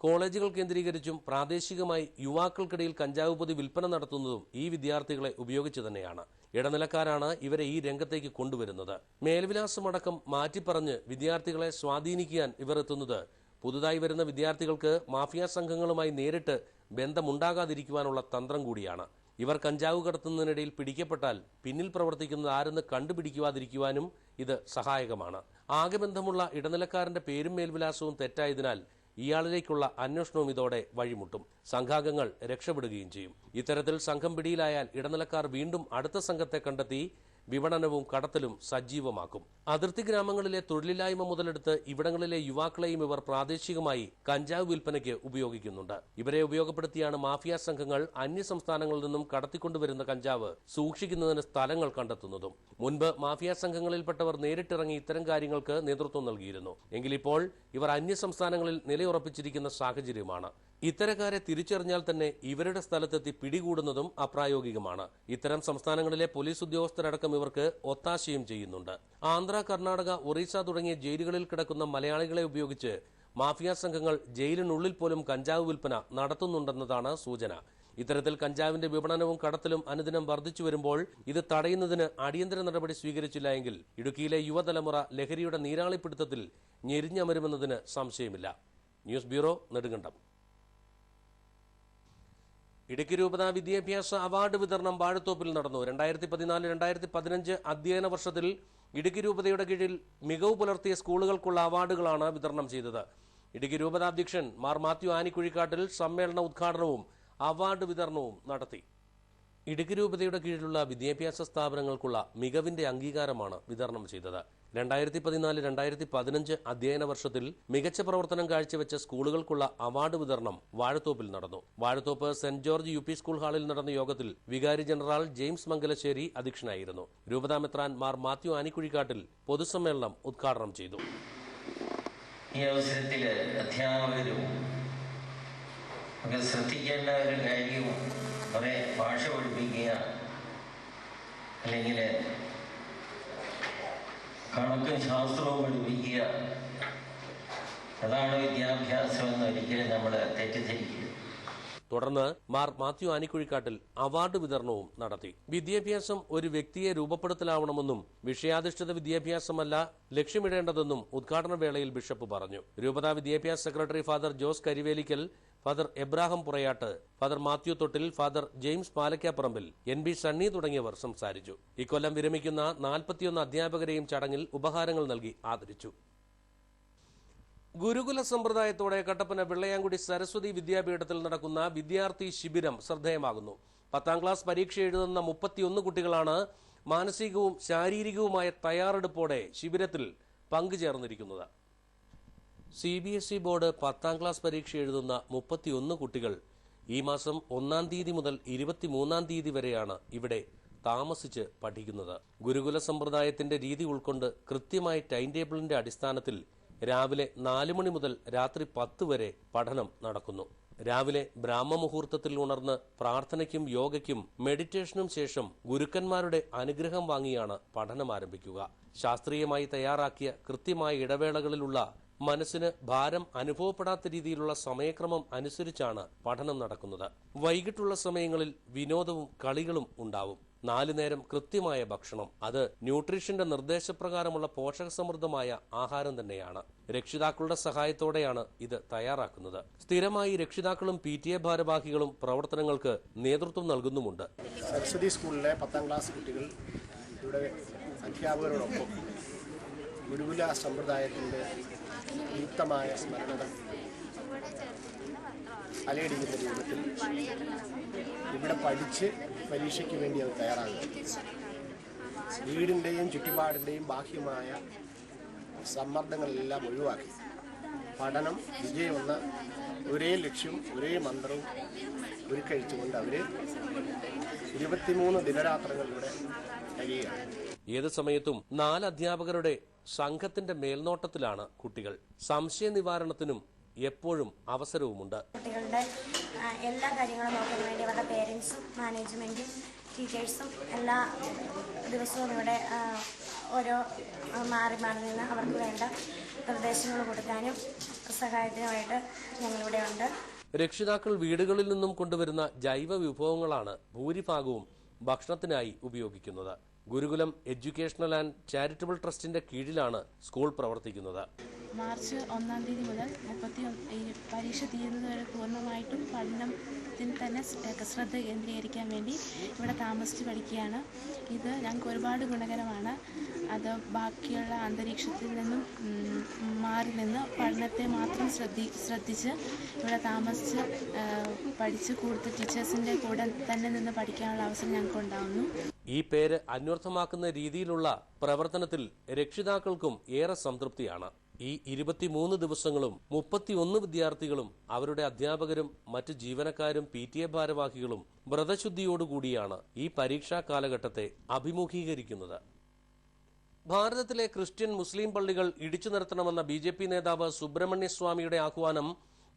കോളേജുകൾ കേന്ദ്രീകരിച്ചും പ്രാദേശികമായി യുവാക്കൾക്കിടയിൽ കഞ്ചാവ് പൊതി വിൽപ്പന നടത്തുന്നതും ഈ വിദ്യാർത്ഥികളെ ഉപയോഗിച്ചു തന്നെയാണ്. ഇടനിലക്കാരാണ് ഇവരെ ഈ രംഗത്തേക്ക് കൊണ്ടുവരുന്നത്. മേൽവിലാസമടക്കം മാറ്റിപ്പറഞ്ഞ് വിദ്യാർത്ഥികളെ സ്വാധീനിക്കാൻ ഇവർ എത്തുന്നത് പുതുതായി വരുന്ന വിദ്യാർത്ഥികൾക്ക് മാഫിയ സംഘങ്ങളുമായി നേരിട്ട് ബന്ധമുണ്ടാകാതിരിക്കുവാനുള്ള തന്ത്രം കൂടിയാണ്. ഇവർ കഞ്ചാവ് കടത്തുന്നതിനിടയിൽ പിടിക്കപ്പെട്ടാൽ പിന്നിൽ പ്രവർത്തിക്കുന്നത് ആരെന്ന് കണ്ടുപിടിക്കുവാതിരിക്കുവാനും ഇത് സഹായകമാണ്. ആകെ ബന്ധമുള്ള ഇടനിലക്കാരന്റെ പേരും മേൽവിലാസവും തെറ്റായതിനാൽ ഇയാളിലേക്കുള്ള അന്വേഷണവും ഇതോടെ വഴിമുട്ടും. സംഘാംഗങ്ങൾ രക്ഷപ്പെടുകയും ചെയ്യും. ഇത്തരത്തിൽ സംഘം പിടിയിലായാൽ ഇടനിലക്കാർ വീണ്ടും അടുത്ത സംഘത്തെ കണ്ടെത്തി വിപണനവും കടത്തലും സജീവമാക്കും. അതിർത്തി ഗ്രാമങ്ങളിലെ തൊഴിലില്ലായ്മ മുതലെടുത്ത് ഇവിടങ്ങളിലെ യുവാക്കളെയും ഇവർ പ്രാദേശികമായി കഞ്ചാവ് വിൽപ്പനയ്ക്ക് ഉപയോഗിക്കുന്നുണ്ട്. ഇവരെ ഉപയോഗപ്പെടുത്തിയാണ് മാഫിയ സംഘങ്ങൾ അന്യ സംസ്ഥാനങ്ങളിൽ നിന്നും കടത്തിക്കൊണ്ടുവരുന്ന കഞ്ചാവ് സൂക്ഷിക്കുന്നതിന് സ്ഥലങ്ങൾ കണ്ടെത്തുന്നതും. മുൻപ് മാഫിയ സംഘങ്ങളിൽപ്പെട്ടവർ നേരിട്ടിറങ്ങി ഇത്തരം കാര്യങ്ങൾക്ക് നേതൃത്വം നൽകിയിരുന്നു. എങ്കിലിപ്പോൾ ഇവർ അന്യ സംസ്ഥാനങ്ങളിൽ നിലയുറപ്പിച്ചിരിക്കുന്ന സാഹചര്യമാണ്. ഇത്തരക്കാരെ തിരിച്ചറിഞ്ഞാൽ തന്നെ ഇവരുടെ സ്ഥലത്തെത്തി പിടികൂടുന്നതും അപ്രായോഗികമാണ്. ഇത്തരം സംസ്ഥാനങ്ങളിലെ പോലീസ് ഉദ്യോഗസ്ഥരടക്കം ഇവർക്ക് ഒത്താശയും ചെയ്യുന്നുണ്ട്. ആന്ധ്ര, കർണാടക, ഒറീസ തുടങ്ങിയ ജയിലുകളിൽ കിടക്കുന്ന മലയാളികളെ ഉപയോഗിച്ച് മാഫിയ സംഘങ്ങൾ ജയിലിനുള്ളിൽ പോലും കഞ്ചാവ് വിൽപ്പന നടത്തുന്നുണ്ടെന്നതാണ് സൂചന. ഇത്തരത്തിൽ കഞ്ചാവിന്റെ വിപണനവും കടത്തലും അനുദിനം വർദ്ധിച്ചു വരുമ്പോൾ ഇത് തടയുന്നതിന് അടിയന്തര നടപടി സ്വീകരിച്ചില്ല എങ്കിൽ ഇടുക്കിയിലെ യുവതലമുറ ലഹരിയുടെ നീരാളിപ്പിടുത്തത്തിൽ ഞെരിഞ്ഞമരുമെന്നതിന് സംശയമില്ല. News bureau, Nedumkandam. ഇടുക്കി രൂപത വിദ്യാഭ്യാസ അവാർഡ് വിതരണം വാഴത്തോപ്പിൽ നടന്നു. 2014-2015 അധ്യയന വർഷത്തിൽ ഇടുക്കി രൂപതയുടെ കീഴിൽ മികവ് പുലർത്തിയ സ്കൂളുകൾക്കുള്ള അവാർഡുകളാണ് വിതരണം ചെയ്തത്. ഇടുക്കി രൂപത അധ്യക്ഷൻ മാർ മാത്യു ആനിക്കുഴിക്കാട്ടിൽ സമ്മേളന ഉദ്ഘാടനവും അവാർഡ് വിതരണവും നടത്തി. ഇടുക്കി രൂപതയുടെ കീഴിലുള്ള വിദ്യാഭ്യാസ സ്ഥാപനങ്ങൾക്കുള്ള മികവിന്റെ അംഗീകാരമാണ് വിതരണം ചെയ്തത്. 2014-2015 അധ്യയന വർഷത്തിൽ മികച്ച പ്രവർത്തനം കാഴ്ചവെച്ച സ്കൂളുകൾക്കുള്ള അവാർഡ് വിതരണം വാഴത്തോപ്പിൽ നടന്നു. വാഴത്തോപ്പ് സെന്റ് ജോർജ് UP സ്കൂൾ ഹാളിൽ നടന്ന യോഗത്തിൽ വികാരി ജനറൽ ജെയിംസ് മംഗലശ്ശേരി അധ്യക്ഷനായിരുന്നു. രൂപതാ മെത്രാൻ മാർ മാത്യു ആനിക്കുഴിക്കാട്ടിൽ പൊതുസമ്മേളനം ഉദ്ഘാടനം ചെയ്തു. ഈ അവസരത്തിൽ അധ്യാപകരും ശ്രദ്ധിക്കേണ്ട ഒരു കാര്യവും കുറെ ഭാഷ പഠിപ്പിക്കുക, അല്ലെങ്കിൽ കണക്കും ശാസ്ത്രവും പഠിപ്പിക്കുക, അതാണ് വിദ്യാഭ്യാസം എന്ന് ഒരിക്കലും നമ്മൾ തെറ്റിദ്ധരിക്കുക. തുടർന്ന് മാർ മാത്യു ആനിക്കുഴിക്കാട്ടിൽ അവാർഡ് വിതരണവും നടത്തി. വിദ്യാഭ്യാസം ഒരു വ്യക്തിയെ രൂപപ്പെടുത്തലാവണമെന്നും വിഷയാധിഷ്ഠിത വിദ്യാഭ്യാസമല്ല ലക്ഷ്യമിടേണ്ടതെന്നും ഉദ്ഘാടന വേളയിൽ ബിഷപ്പ് പറഞ്ഞു. രൂപതാ വിദ്യാഭ്യാസ secretary father Jose Karivelikkal, father Abraham Purayatt, father Mathew Thottil, father James Palakkaparambil, NB Sunny തുടങ്ങിയവർ സംസാരിച്ചു. ഇക്കൊല്ലം വിരമിക്കുന്ന 41 അധ്യാപകരെയും ചടങ്ങിൽ ഉപഹാരങ്ങൾ നൽകി ആദരിച്ചു. ഗുരുകുല സമ്പ്രദായത്തോടെ കട്ടപ്പന വെള്ളയാങ്കുടി സരസ്വതി വിദ്യാപീഠത്തിൽ നടക്കുന്ന വിദ്യാർത്ഥി ശിബിരം ശ്രദ്ധേയമാകുന്നു. 10ാം ക്ലാസ് പരീക്ഷ എഴുതുന്ന 31 കുട്ടികളാണ് മാനസികവും ശാരീരികവുമായ തയ്യാറെടുപ്പോടെ ശിബിരത്തിൽ പങ്കുചേർന്നിരിക്കുന്നത്. CBSE ബോർഡ് 10ാം ക്ലാസ് പരീക്ഷ എഴുതുന്ന 31 കുട്ടികൾ ഈ മാസം 1-ാം തീയതി മുതൽ 23-ാം തീയതി വരെയാണ് ഇവിടെ താമസിച്ച് പഠിക്കുന്നത്. ഗുരുകുല സമ്പ്രദായത്തിന്റെ രീതി ഉൾക്കൊണ്ട് കൃത്യമായ ടൈം ടേബിളിന്റെ അടിസ്ഥാനത്തിൽ രാവിലെ 4 മണി മുതൽ രാത്രി 10 വരെ പഠനം നടക്കുന്നു. രാവിലെ ബ്രാഹ്മമുഹൂർത്തത്തിൽ ഉണർന്ന് പ്രാർത്ഥനയ്ക്കും യോഗയ്ക്കും മെഡിറ്റേഷനും ശേഷം ഗുരുക്കന്മാരുടെ അനുഗ്രഹം വാങ്ങിയാണ് പഠനം ആരംഭിക്കുക. ശാസ്ത്രീയമായി തയ്യാറാക്കിയ കൃത്യമായ ഇടവേളകളിലുള്ള മനസ്സിന് ഭാരം അനുഭവപ്പെടാത്ത രീതിയിലുള്ള സമയക്രമം അനുസരിച്ചാണ് പഠനം നടക്കുന്നത്. വൈകിട്ടുള്ള സമയങ്ങളിൽ വിനോദവും കളികളും ഉണ്ടാവും. 4 നേരം കൃത്യമായ ഭക്ഷണം, അത് ന്യൂട്രീഷന്റെ നിർദ്ദേശപ്രകാരമുള്ള പോഷകസമൃദ്ധമായ ആഹാരം തന്നെയാണ്. രക്ഷിതാക്കളുടെ സഹായത്തോടെയാണ് ഇത് തയ്യാറാക്കുന്നത്. സ്ഥിരമായി രക്ഷിതാക്കളും PTA ഭാരവാഹികളും പ്രവർത്തനങ്ങൾക്ക് നേതൃത്വം നൽകുന്നുമുണ്ട്. സരസ്വതി സ്കൂളിലെ 10ാം ക്ലാസ് കുട്ടികൾ ഇവിടെ അധ്യാപകരോടൊപ്പം ഗുരുകുല സമ്പ്രദായത്തിന്റെ യുക്തമായ സ്മരണകൾ അലയടിക്കുന്ന രൂപത്തിൽ ഇവിടെ പഠിച്ച് പരീക്ഷയ്ക്ക് വേണ്ടി അത് തയ്യാറാകും. വീടിൻ്റെയും ചുറ്റുപാടിൻ്റെയും ബാഹ്യമായ സമ്മർദ്ദങ്ങളെല്ലാം ഒഴിവാക്കി പഠനം വിജയമെന്ന ഒരേ ലക്ഷ്യം, ഒരേ മന്ത്രവും ഒരുക്കഴിച്ചുകൊണ്ട് അവർ 23 ദിനരാത്രങ്ങളിലൂടെ കഴിയുകയാണ്. ഏത് സമയത്തും 4 അധ്യാപകരുടെ സംഘത്തിന്റെ മേൽനോട്ടത്തിലാണ് കുട്ടികൾ. സംശയ നിവാരണത്തിനും എപ്പോഴും അവസരവുമുണ്ട്. കുട്ടികളുടെ എല്ലാ കാര്യങ്ങളും നോക്കാൻ വേണ്ടി അവരുടെ പേരൻസും മാനേജ്മെന്റും ടീച്ചേഴ്സും എല്ലാ ദിവസവും ഇവിടെ ഓരോ മാറി നിന്ന് അവർക്ക് വേണ്ട നിർദ്ദേശങ്ങൾ കൊടുക്കാനും സഹായത്തിനുമായിട്ട് ഞങ്ങളിവിടെ ഉണ്ട്. രക്ഷിതാക്കൾ വീടുകളിൽ നിന്നും കൊണ്ടുവരുന്ന ജൈവ വിഭവങ്ങളാണ് ഭൂരിഭാഗവും ഭക്ഷണത്തിനായി ഉപയോഗിക്കുന്നത്. ഗുരുകുലം എഡ്യൂക്കേഷണൽ ആൻഡ് ചാരിറ്റബിൾ ട്രസ്റ്റിന്റെ കീഴിലാണ് സ്കൂൾ പ്രവർത്തിക്കുന്നത്. മാർച്ച് 1-ാം തീയതി മുതൽ 31 പരീക്ഷ തീരുന്നതുവരെ പൂർണ്ണമായിട്ടും പഠനത്തിൽ തന്നെ ശ്രദ്ധ കേന്ദ്രീകരിക്കാൻ വേണ്ടി ഇവിടെ താമസിച്ച് പഠിക്കുകയാണ്. ഇത് ഞങ്ങൾക്ക് ഒരുപാട് ഗുണകരമാണ്. അത് ബാക്കിയുള്ള അന്തരീക്ഷത്തിൽ നിന്നും മാറി നിന്ന് പഠനത്തെ മാത്രം ശ്രദ്ധിച്ച് ഇവിടെ താമസിച്ച് പഠിച്ച് കൂടുതൽ ടീച്ചേഴ്സിൻ്റെ കൂടെ തന്നെ നിന്ന് പഠിക്കാനുള്ള അവസരം ഞങ്ങൾക്ക് ഉണ്ടാകുന്നു. ഈ പേര് അന്വർത്ഥമാക്കുന്ന രീതിയിലുള്ള പ്രവർത്തനത്തിൽ രക്ഷിതാക്കൾക്കും ഏറെ സംതൃപ്തിയാണ്. ഈ 23 ദിവസങ്ങളും 31 വിദ്യാർത്ഥികളും അവരുടെ അധ്യാപകരും മറ്റ് ജീവനക്കാരും PTA ഭാരവാഹികളും വ്രതശുദ്ധിയോടുകൂടിയാണ് ഈ പരീക്ഷാ കാലഘട്ടത്തെ അഭിമുഖീകരിക്കുന്നത്. ഭാരതത്തിലെ ക്രിസ്ത്യൻ മുസ്ലിം പള്ളികൾ ഇടിച്ചു നിർത്തണമെന്ന BJP നേതാവ് സുബ്രഹ്മണ്യസ്വാമിയുടെ ആഹ്വാനം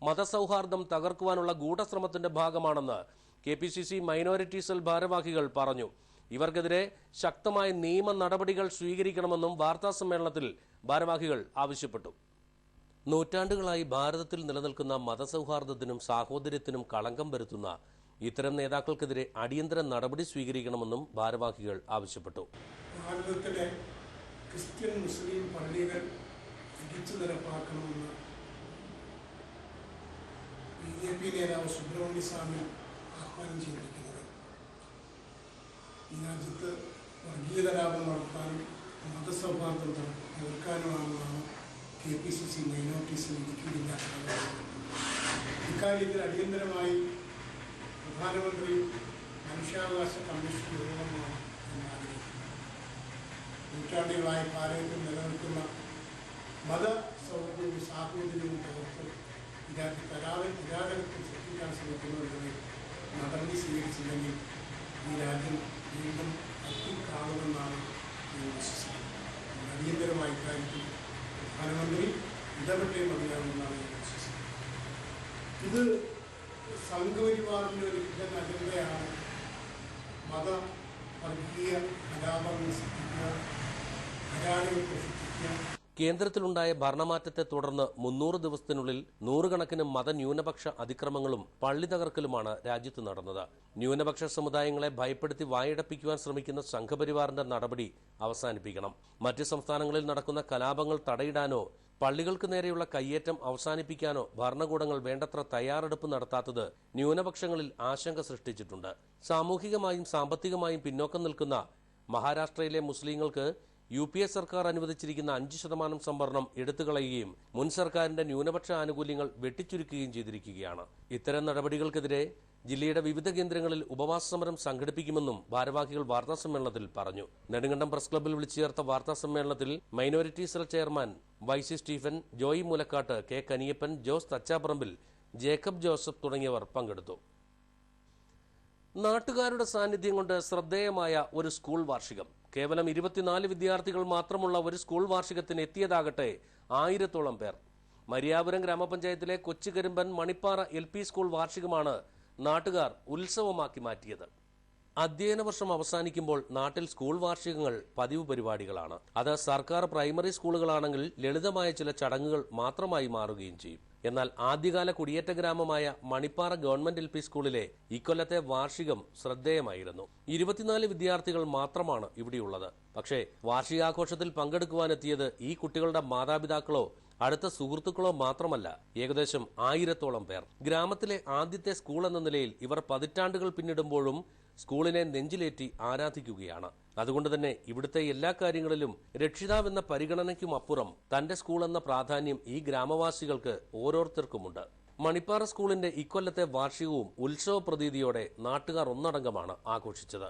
മതസൗഹാർദ്ദം തകർക്കുവാനുള്ള ഗൂഢശ്രമത്തിന്റെ ഭാഗമാണെന്ന് KPCC മൈനോറിറ്റി സെൽ ഭാരവാഹികൾ പറഞ്ഞു. ഇവർക്കെതിരെ ശക്തമായ നിയമ നടപടികൾ സ്വീകരിക്കണമെന്നും വാർത്താസമ്മേളനത്തിൽ ഭാരവാഹികൾ ആവശ്യപ്പെട്ടു. നൂറ്റാണ്ടുകളായി ഭാരതത്തിൽ നിലനിൽക്കുന്ന മതസൗഹാർദ്ദത്തിനും സാഹോദര്യത്തിനും കളങ്കം വരുത്തുന്ന ഇത്തരം നേതാക്കൾക്കെതിരെ അടിയന്തര നടപടി സ്വീകരിക്കണമെന്നും ഭാരവാഹികൾ ആവശ്യപ്പെട്ടു. ഭാരതത്തിലെ ക്രിസ്ത്യൻ മുസ്ലിം പള്ളികൾ ഇടിച്ചു നിരപ്പാക്കണമെന്ന് BJP നേതാവ് സുബ്രഹ്മണ്യസ്വാമി ആഹ്വാനം ചെയ്തിരിക്കുന്നത് ഈ രാജ്യത്ത് വർഗീയതലാപം നടത്താനും മതസൗഹാർദ്ദം തകർക്കാനുമാണെന്നാണ് KPCC മൈനോറിറ്റി സെൽ ഇടുക്കിയില്ല. ഇക്കാര്യത്തിൽ അടിയന്തരമായി പ്രധാനമന്ത്രി മനുഷ്യാവകാശ കമ്മീഷൻ രൂപമാണ് എന്ന് ആഗ്രഹിക്കുന്നത്. നൂറ്റാണ്ടുകളായി ഭാരതത്തിൽ നിലനിൽക്കുന്ന മത സൗഹൃദവും സാഹോദര്യവും തകർത്ത് നിരാകരത്തിൽ സൃഷ്ടിക്കാൻ ശ്രമിക്കുന്നവരുടെ നടപടി സ്വീകരിച്ചില്ലെങ്കിൽ ഈ രാജ്യം വീണ്ടും കാണുമെന്നാണ് ഞാൻ വിശ്വസിക്കുന്നത്. അടിയന്തരമായ കാര്യത്തിൽ പ്രധാനമന്ത്രി ഇടപെട്ടേ മതിയാകുമെന്നാണ് ഞാൻ വിശ്വസിക്കുന്നത്. ഇത് സംഘപരിവാറിൻ്റെ ഒരു ഹിഡൻ അജണ്ടയാണ്. മത വർഗീയ കലാപങ്ങൾ സൃഷ്ടിക്കുക, കലാളികൾ സൃഷ്ടിക്കുക. കേന്ദ്രത്തിലുണ്ടായ ഭരണമാറ്റത്തെ തുടർന്ന് 300 ദിവസത്തിനുള്ളിൽ നൂറുകണക്കിന് മതന്യൂനപക്ഷ അതിക്രമങ്ങളും പള്ളി തകർക്കലുമാണ് രാജ്യത്ത് നടന്നത്. ന്യൂനപക്ഷ സമുദായങ്ങളെ ഭയപ്പെടുത്തി വായടപ്പിക്കുവാൻ ശ്രമിക്കുന്ന സംഘപരിവാറിന്റെ നടപടി അവസാനിപ്പിക്കണം. മറ്റ് സംസ്ഥാനങ്ങളിൽ നടക്കുന്ന കലാപങ്ങൾ തടയിടാനോ പള്ളികൾക്ക് നേരെയുള്ള കയ്യേറ്റം അവസാനിപ്പിക്കാനോ ഭരണകൂടങ്ങൾ വേണ്ടത്ര തയ്യാറെടുപ്പ് നടത്താത്തത് ന്യൂനപക്ഷങ്ങളിൽ ആശങ്ക സൃഷ്ടിച്ചിട്ടുണ്ട്. സാമൂഹികമായും സാമ്പത്തികമായും പിന്നോക്കം നിൽക്കുന്ന മഹാരാഷ്ട്രയിലെ മുസ്ലിങ്ങൾക്ക് UPA സർക്കാർ അനുവദിച്ചിരിക്കുന്ന 5% സംവരണം എടുത്തുകളയുകയും മുൻ സർക്കാരിന്റെ ന്യൂനപക്ഷ ആനുകൂല്യങ്ങൾ വെട്ടിച്ചുരുക്കുകയും ചെയ്തിരിക്കുകയാണ്. ഇത്തരം നടപടികൾക്കെതിരെ ജില്ലയുടെ വിവിധ കേന്ദ്രങ്ങളിൽ ഉപവാസ സമരം സംഘടിപ്പിക്കുമെന്നും ഭാരവാഹികൾ വാർത്താസമ്മേളനത്തിൽ പറഞ്ഞു. നെടുങ്കണ്ടം പ്രസ് ക്ലബ്ബിൽ വിളിച്ചു ചേർത്ത വാർത്താസമ്മേളനത്തിൽ minority cell chairman YC Stephen, Joy Moolakkatt, K Kaniyappan, Jose Thachaparambil, Jacob Joseph തുടങ്ങിയവർ പങ്കെടുത്തു. നാട്ടുകാരുടെ സാന്നിധ്യം കൊണ്ട് ശ്രദ്ധേയമായ ഒരു സ്കൂൾ വാർഷികം. കേവലം 24 വിദ്യാർത്ഥികൾ മാത്രമുള്ള ഒരു സ്കൂൾ വാർഷികത്തിന് എത്തിയതാകട്ടെ 1000-ഓളം പേർ. മരിയാപുരം ഗ്രാമപഞ്ചായത്തിലെ കൊച്ചുകരിമ്പൻ മണിപ്പാറ LP സ്കൂൾ വാർഷികമാണ് നാട്ടുകാർ ഉത്സവമാക്കി മാറ്റിയത്. അധ്യയന വർഷം അവസാനിക്കുമ്പോൾ നാട്ടിൽ സ്കൂൾ വാർഷികങ്ങൾ പതിവ് പരിപാടികളാണ്. അത് സർക്കാർ പ്രൈമറി സ്കൂളുകളാണെങ്കിൽ ലളിതമായ ചില ചടങ്ങുകൾ മാത്രമായി മാറുകയും ചെയ്യും. എന്നാൽ ആദ്യകാല കുടിയേറ്റ ഗ്രാമമായ മണിപ്പാറ ഗവൺമെന്റ് LP സ്കൂളിലെ ഇക്കൊല്ലത്തെ വാർഷികം ശ്രദ്ധേയമായിരുന്നു. 24 വിദ്യാർത്ഥികൾ മാത്രമാണ് ഇവിടെയുള്ളത്. പക്ഷേ വാർഷികാഘോഷത്തിൽ പങ്കെടുക്കുവാനെത്തിയത് ഈ കുട്ടികളുടെ മാതാപിതാക്കളോ അടുത്ത സുഹൃത്തുക്കളോ മാത്രമല്ല, ഏകദേശം 1000-ഓളം പേർ. ഗ്രാമത്തിലെ ആദ്യത്തെ സ്കൂൾ എന്ന നിലയിൽ ഇവർ പതിറ്റാണ്ടുകൾ പിന്നിടുമ്പോഴും സ്കൂളിനെ നെഞ്ചിലേറ്റി ആരാധിക്കുകയാണ്. അതുകൊണ്ട് തന്നെ ഇവിടുത്തെ എല്ലാ കാര്യങ്ങളിലും രക്ഷിതാവെന്ന പരിഗണനയ്ക്കുമപ്പുറം തന്റെ സ്കൂൾ എന്ന പ്രാധാന്യം ഈ ഗ്രാമവാസികൾക്ക് ഓരോരുത്തർക്കുമുണ്ട്. മണിപ്പാറ സ്കൂളിന്റെ ഇക്കൊല്ലത്തെ വാർഷികവും ഉത്സവ പ്രതീതിയോടെ നാട്ടുകാർ ഒന്നടങ്കമാണ് ആഘോഷിച്ചത്.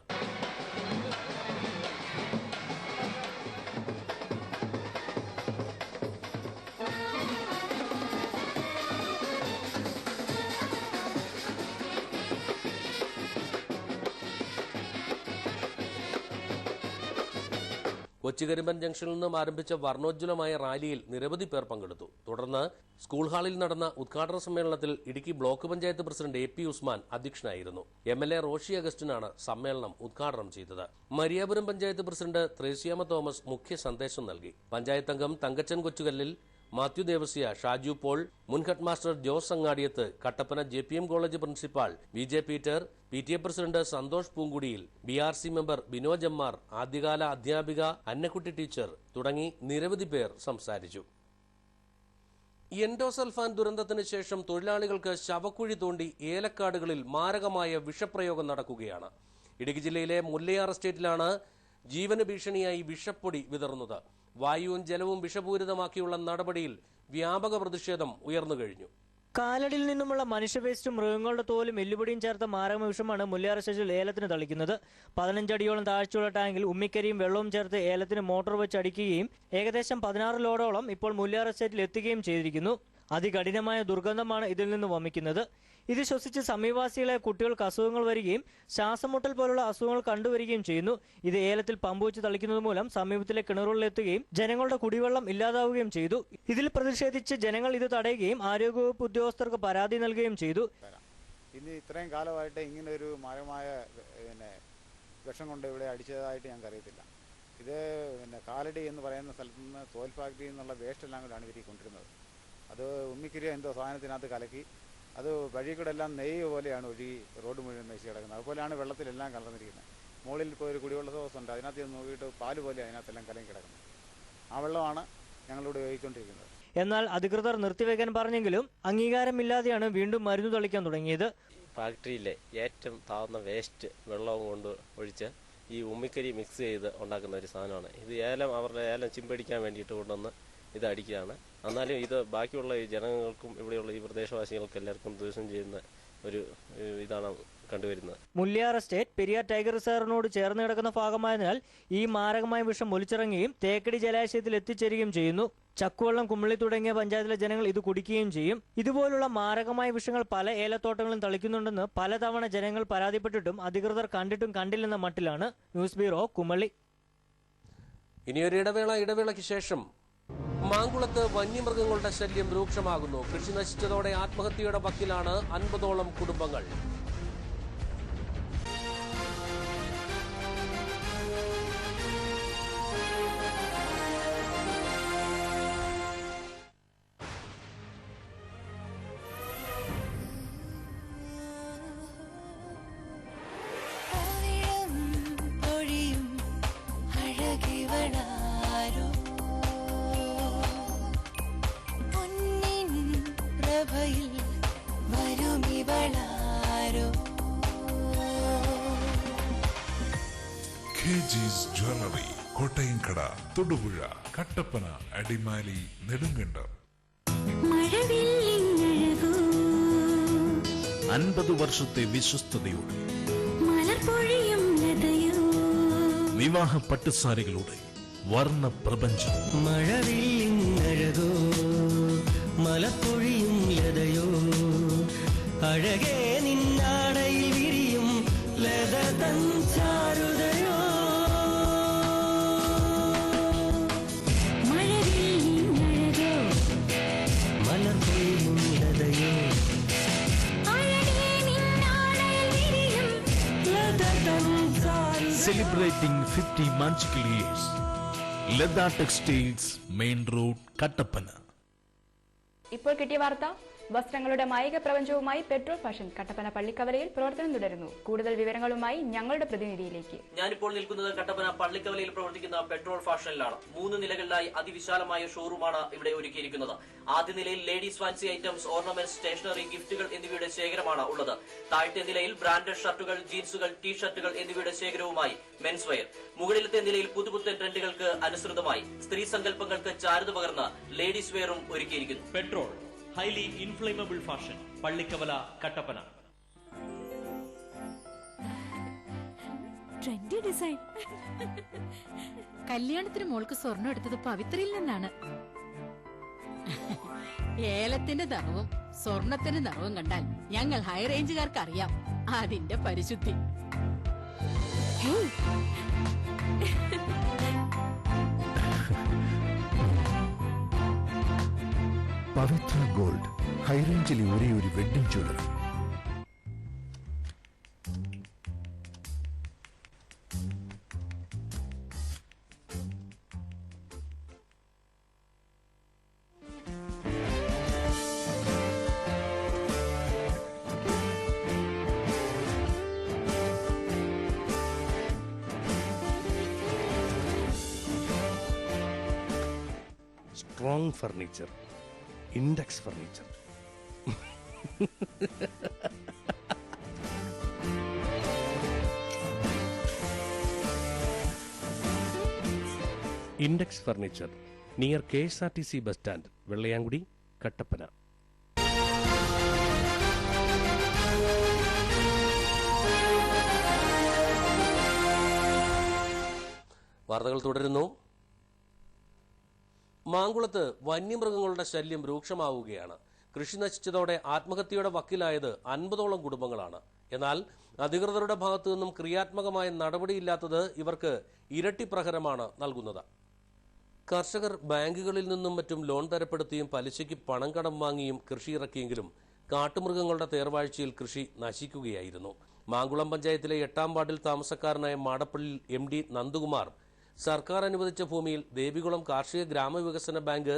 കൊച്ചുകരിമ്പൻ ജംഗ്ഷനിൽ നിന്നും ആരംഭിച്ച വർണ്ണോജ്വലമായ റാലിയിൽ നിരവധി പേർ പങ്കെടുത്തു. തുടർന്ന് സ്കൂൾ ഹാളിൽ നടന്ന ഉദ്ഘാടന സമ്മേളനത്തിൽ Idukki block panchayat president AP Usman അധ്യക്ഷനായിരുന്നു. MLA റോഷി അഗസ്റ്റിനാണ് സമ്മേളനം ഉദ്ഘാടനം ചെയ്തത്. മരിയാപുരം പഞ്ചായത്ത് പ്രസിഡന്റ് ത്രേസ്യാമ തോമസ് മുഖ്യ സന്ദേശം നൽകി. പഞ്ചായത്ത് അംഗം തങ്കച്ചൻ കൊച്ചുകല്ലിൽ, മാത്യു ദേവസ്യ, ഷാജു പോൾ, മുൻ head master Jose Angadiyath, Kattappana JPM college principal VJ Peter, PTA president Santhosh Poonkudiyil, BRC member Binoj Ammar, ആദ്യകാല അധ്യാപിക അന്നക്കുട്ടി ടീച്ചർ തുടങ്ങി നിരവധി പേർ സംസാരിച്ചു. എൻഡോസൾഫാൻ ദുരന്തത്തിന് ശേഷം തൊഴിലാളികൾക്ക് ശവക്കുഴി തോണ്ടി ഏലക്കാടുകളിൽ മാരകമായ വിഷപ്രയോഗം നടക്കുകയാണ്. ഇടുക്കി ജില്ലയിലെ മുല്ലയാർ എസ്റ്റേറ്റിലാണ് ജീവന ഭീഷണിയായി വിഷപ്പൊടി വിതറുന്നത്. വായുവും ജലവും വിഷപൂരിതമാക്കിയുള്ള നടപടിയിൽ വ്യാപക പ്രതിഷേധം ഉയർന്നു കഴിഞ്ഞു. കാലടിയിൽ നിന്നുമുള്ള മനുഷ്യ വേസ്റ്റും മൃഗങ്ങളുടെ തോലും എല്ലുപൊടിയും ചേർത്ത മാരക വിഷമാണ് മുല്ലയാർ എസ്റ്റേറ്റിൽ ഏലത്തിന് തളിക്കുന്നത്. 15 അടിയോളം താഴ്ചയുള്ള ടാങ്കിൽ ഉമ്മിക്കരിയും വെള്ളവും ചേർത്ത് ഏലത്തിന് മോട്ടോർ വെച്ച് അടിക്കുകയും ഏകദേശം 16 ലോഡോളം ഇപ്പോൾ മുല്ലയാർ എസ്റ്റേറ്റിൽ എത്തുകയും ചെയ്തിരിക്കുന്നു. അതികഠിനമായ ദുർഗന്ധമാണ് ഇതിൽ നിന്ന് വമിക്കുന്നത്. ഇത് ശ്വസിച്ച് സമീപവാസികളെ കുട്ടികൾക്ക് അസുഖങ്ങൾ വരികയും ശ്വാസമുട്ടൽ പോലുള്ള അസുഖങ്ങൾ കണ്ടുവരികയും ചെയ്യുന്നു. ഇത് ഏലത്തിൽ പമ്പ് വെച്ച് തളിക്കുന്നത് മൂലം സമീപത്തിലെ കിണറുകളിലെത്തുകയും ജനങ്ങളുടെ കുടിവെള്ളം ഇല്ലാതാവുകയും ചെയ്തു. ഇതിൽ പ്രതിഷേധിച്ച് ജനങ്ങൾ ഇത് തടയുകയും ആരോഗ്യവകുപ്പ് ഉദ്യോഗസ്ഥർക്ക് പരാതി നൽകുകയും ചെയ്തു. ഇന്ന് ഇത്രയും കാലമായിട്ട് ഇങ്ങനെ ഒരു മാരകമായ വിഷം കൊണ്ട് ഇവിടെ അടിച്ചതായിട്ട് ഞങ്ങൾക്ക് അറിയത്തില്ല. ഇത് കാലടി എന്ന് പറയുന്ന സ്ഥലത്ത് നിന്ന് സോയിൽ ഫാക്ടറിയിൽ നിന്നുള്ള വേസ്റ്റ് എല്ലാം കൂടെയാണ് ഇവർ കൊണ്ടിരുന്നത്. അത് ഉമ്മിക്കരിയ എന്തോ സാധനത്തിനകത്ത് കലക്കി അത് വഴി കൂടെ എല്ലാം നെയ്യ് പോലെയാണ് ഒഴുകി റോഡ് മുഴുവൻ മേശി കിടക്കുന്നത്. അതുപോലെയാണ് വെള്ളത്തിലെല്ലാം കലർന്നിരിക്കുന്നത്. മുകളിൽ ഇപ്പോൾ ഒരു കുടിവെള്ള സോഴ്സ് ഉണ്ട്, അതിനകത്ത് നോക്കിയിട്ട് പാല് പോലെ അതിനകത്തെല്ലാം കലങ്ങി കിടക്കുന്നത്. ആ വെള്ളമാണ് ഞങ്ങളിവിടെ ഉപയോഗിച്ചുകൊണ്ടിരിക്കുന്നത്. എന്നാൽ അധികൃതർ നിർത്തിവെക്കാൻ പറഞ്ഞെങ്കിലും അംഗീകാരമില്ലാതെയാണ് വീണ്ടും മരുന്ന് തളിക്കാൻ തുടങ്ങിയത്. ഫാക്ടറിയിലെ ഏറ്റവും താഴ്ന്ന വേസ്റ്റ് വെള്ളവും കൊണ്ട് ഒഴിച്ച് ഈ ഉമ്മിക്കരി മിക്സ് ചെയ്ത് ഉണ്ടാക്കുന്ന ഒരു സാധനമാണ് ഇത്. അവരുടെ ഏലം ചിമ്പടിക്കാൻ വേണ്ടിയിട്ട് കൊണ്ടുവന്ന് ഇത് അടിക്കുകയാണ്. എന്നാലും ഇത് ബാക്കിയുള്ള ഈ ജനങ്ങൾക്കും ഇവിടെയുള്ള ഈ പ്രദേശവാസികൾക്ക് എല്ലാവർക്കും ദൂഷം ചെയ്യുന്ന ഒരു ഇതാണ് കണ്ടുവരുന്നത്. മുല്യാർ എസ്റ്റേറ്റ് പെരിയാർ ടൈഗർ റിസർവിനോട് ചേർന്ന് കിടക്കുന്ന ഭാഗമായതിനാൽ ഈ മാരകമായ വിഷം ഒലിച്ചിറങ്ങുകയും തേക്കടി ജലാശയത്തിൽ എത്തിച്ചേരുകയും ചെയ്യുന്നു. ചക്കുവള്ളം, കുമ്മളി തുടങ്ങിയ പഞ്ചായത്തിലെ ജനങ്ങൾ ഇത് കുടിക്കുകയും ചെയ്യും. ഇതുപോലുള്ള മാരകമായ വിഷങ്ങൾ പല ഏലത്തോട്ടങ്ങളും തളിക്കുന്നുണ്ടെന്ന് പലതവണ ജനങ്ങൾ പരാതിപ്പെട്ടിട്ടും അധികൃതർ കണ്ടിട്ടും കണ്ടില്ലെന്ന മട്ടിലാണ്. News bureau, Kumily. ഇനിയൊരു ഇടവേളയ്ക്ക് ശേഷം മാങ്കുളത്ത് വന്യമൃഗങ്ങളുടെ ശല്യം രൂക്ഷമാകുന്നു. കൃഷി നശിച്ചതോടെ ആത്മഹത്യയുടെ വക്കിലാണ് 50ഓളം കുടുംബങ്ങൾ. KG's ജ്വല്ലറി, കോട്ടയംകട, തൊടുപുഴ, കട്ടപ്പന, അടിമാലി, നെടുങ്കണ്ടം. 50 വർഷത്തെ വിശ്വസ്തയോടെ വിവാഹ പട്ടുസാരികളുടെ വർണ്ണ പ്രപഞ്ചം. മഴവില്ലിന്നഴകോ മലപ്പൊഴിയും ലതയോ അഴകേ നിന്നാടയിൽ വിരിയും ലത തൻ ചാരുതയോ. മലപ്പൊഴിയും ലതയോ Celebrating 50 magical years. Ledda Textiles, Main Road, Kattappana. ഇപ്പോൾ കിട്ടിയ വാർത്ത. വസ്ത്രങ്ങളുടെ മായിക പ്രപഞ്ചവുമായി പെട്രോൾ ഫാഷൻ കട്ടപ്പന പള്ളിക്കവലയിൽ പ്രവർത്തനം തുടരുന്നു. കൂടുതൽ വിവരങ്ങളുമായി ഞങ്ങളുടെ പ്രതിനിധിയിലേക്ക്. ഞാനിപ്പോൾ നിൽക്കുന്നത് കട്ടപ്പന പള്ളിക്കവലയിൽ പ്രവർത്തിക്കുന്ന പെട്രോൾ ഫാഷനിലാണ്. 3 നിലകളിലായി അതിവിശാലമായ ഷോറൂമാണ് ഇവിടെ ഒരുക്കിയിരിക്കുന്നത്. ആദ്യ നിലയിൽ ladies fancy items, ornaments, stationery, ഗിഫ്റ്റുകൾ എന്നിവയുടെ ശേഖരമാണ് ഉള്ളത്. താഴത്തെ നിലയിൽ ബ്രാൻഡഡ് ഷർട്ടുകൾ, ജീൻസുകൾ, ടീഷർട്ടുകൾ എന്നിവയുടെ ശേഖരവുമായി മെൻസ് വെയർ. മുകളിലത്തെ നിലയിൽ പുതുപുത്തൻ ട്രെൻഡുകൾക്ക് അനുസൃതമായി സ്ത്രീ സങ്കല്പങ്ങൾക്ക് ചാരുത പകർന്ന് ലേഡീസ് വെയറും ഒരുക്കിയിരിക്കുന്നു. Petrol highly inflammable fashion, Pallikkavala, Kattappana. Trendy design. കല്യാണത്തിന് മോൾക്ക് സ്വർണ്ണം എടുത്തത് പവിത്രയിൽ നിന്നാണ്. ഏലത്തിന്റെ നിറവും സ്വർണത്തിന്റെ നിറവും കണ്ടാൽ ഞങ്ങൾ ഹൈ റേഞ്ചുകാർക്ക് അറിയാം അതിന്റെ പരിശുദ്ധി. പവിത്ര ഗോൾഡ്, ഹൈറേഞ്ചിലെ ഒരേയൊരു wedding jewellery. Strong furniture, index furniture. Index furniture, near KSRTC bus stand, Vellayamkudi, Kattappana. വാർത്തകൾ തുടരുന്നു. മാങ്കുളത്ത് വന്യമൃഗങ്ങളുടെ ശല്യം രൂക്ഷമാവുകയാണ്. കൃഷി നശിച്ചതോടെ ആത്മഹത്യയുടെ വക്കിലായത് 50ഓളം കുടുംബങ്ങളാണ്. എന്നാൽ അധികൃതരുടെ ഭാഗത്തു നിന്നും ക്രിയാത്മകമായ നടപടിയില്ലാത്തത് ഇവർക്ക് ഇരട്ടി പ്രഹരമാണ് നൽകുന്നത്. കർഷകർ ബാങ്കുകളിൽ നിന്നും മറ്റും ലോൺ തരപ്പെടുത്തിയും പലിശയ്ക്ക് പണം കടം വാങ്ങിയും കൃഷി ഇറക്കിയെങ്കിലും കാട്ടുമൃഗങ്ങളുടെ തേർവാഴ്ചയിൽ കൃഷി നശിക്കുകയായിരുന്നു. മാങ്കുളം പഞ്ചായത്തിലെ 8ാം വാർഡിൽ താമസക്കാരനായ മാടപ്പള്ളിൽ MD നന്ദകുമാർ സർക്കാർ അനുവദിച്ച ഭൂമിയിൽ ദേവികുളം കാർഷിക ഗ്രാമവികസന ബാങ്ക്,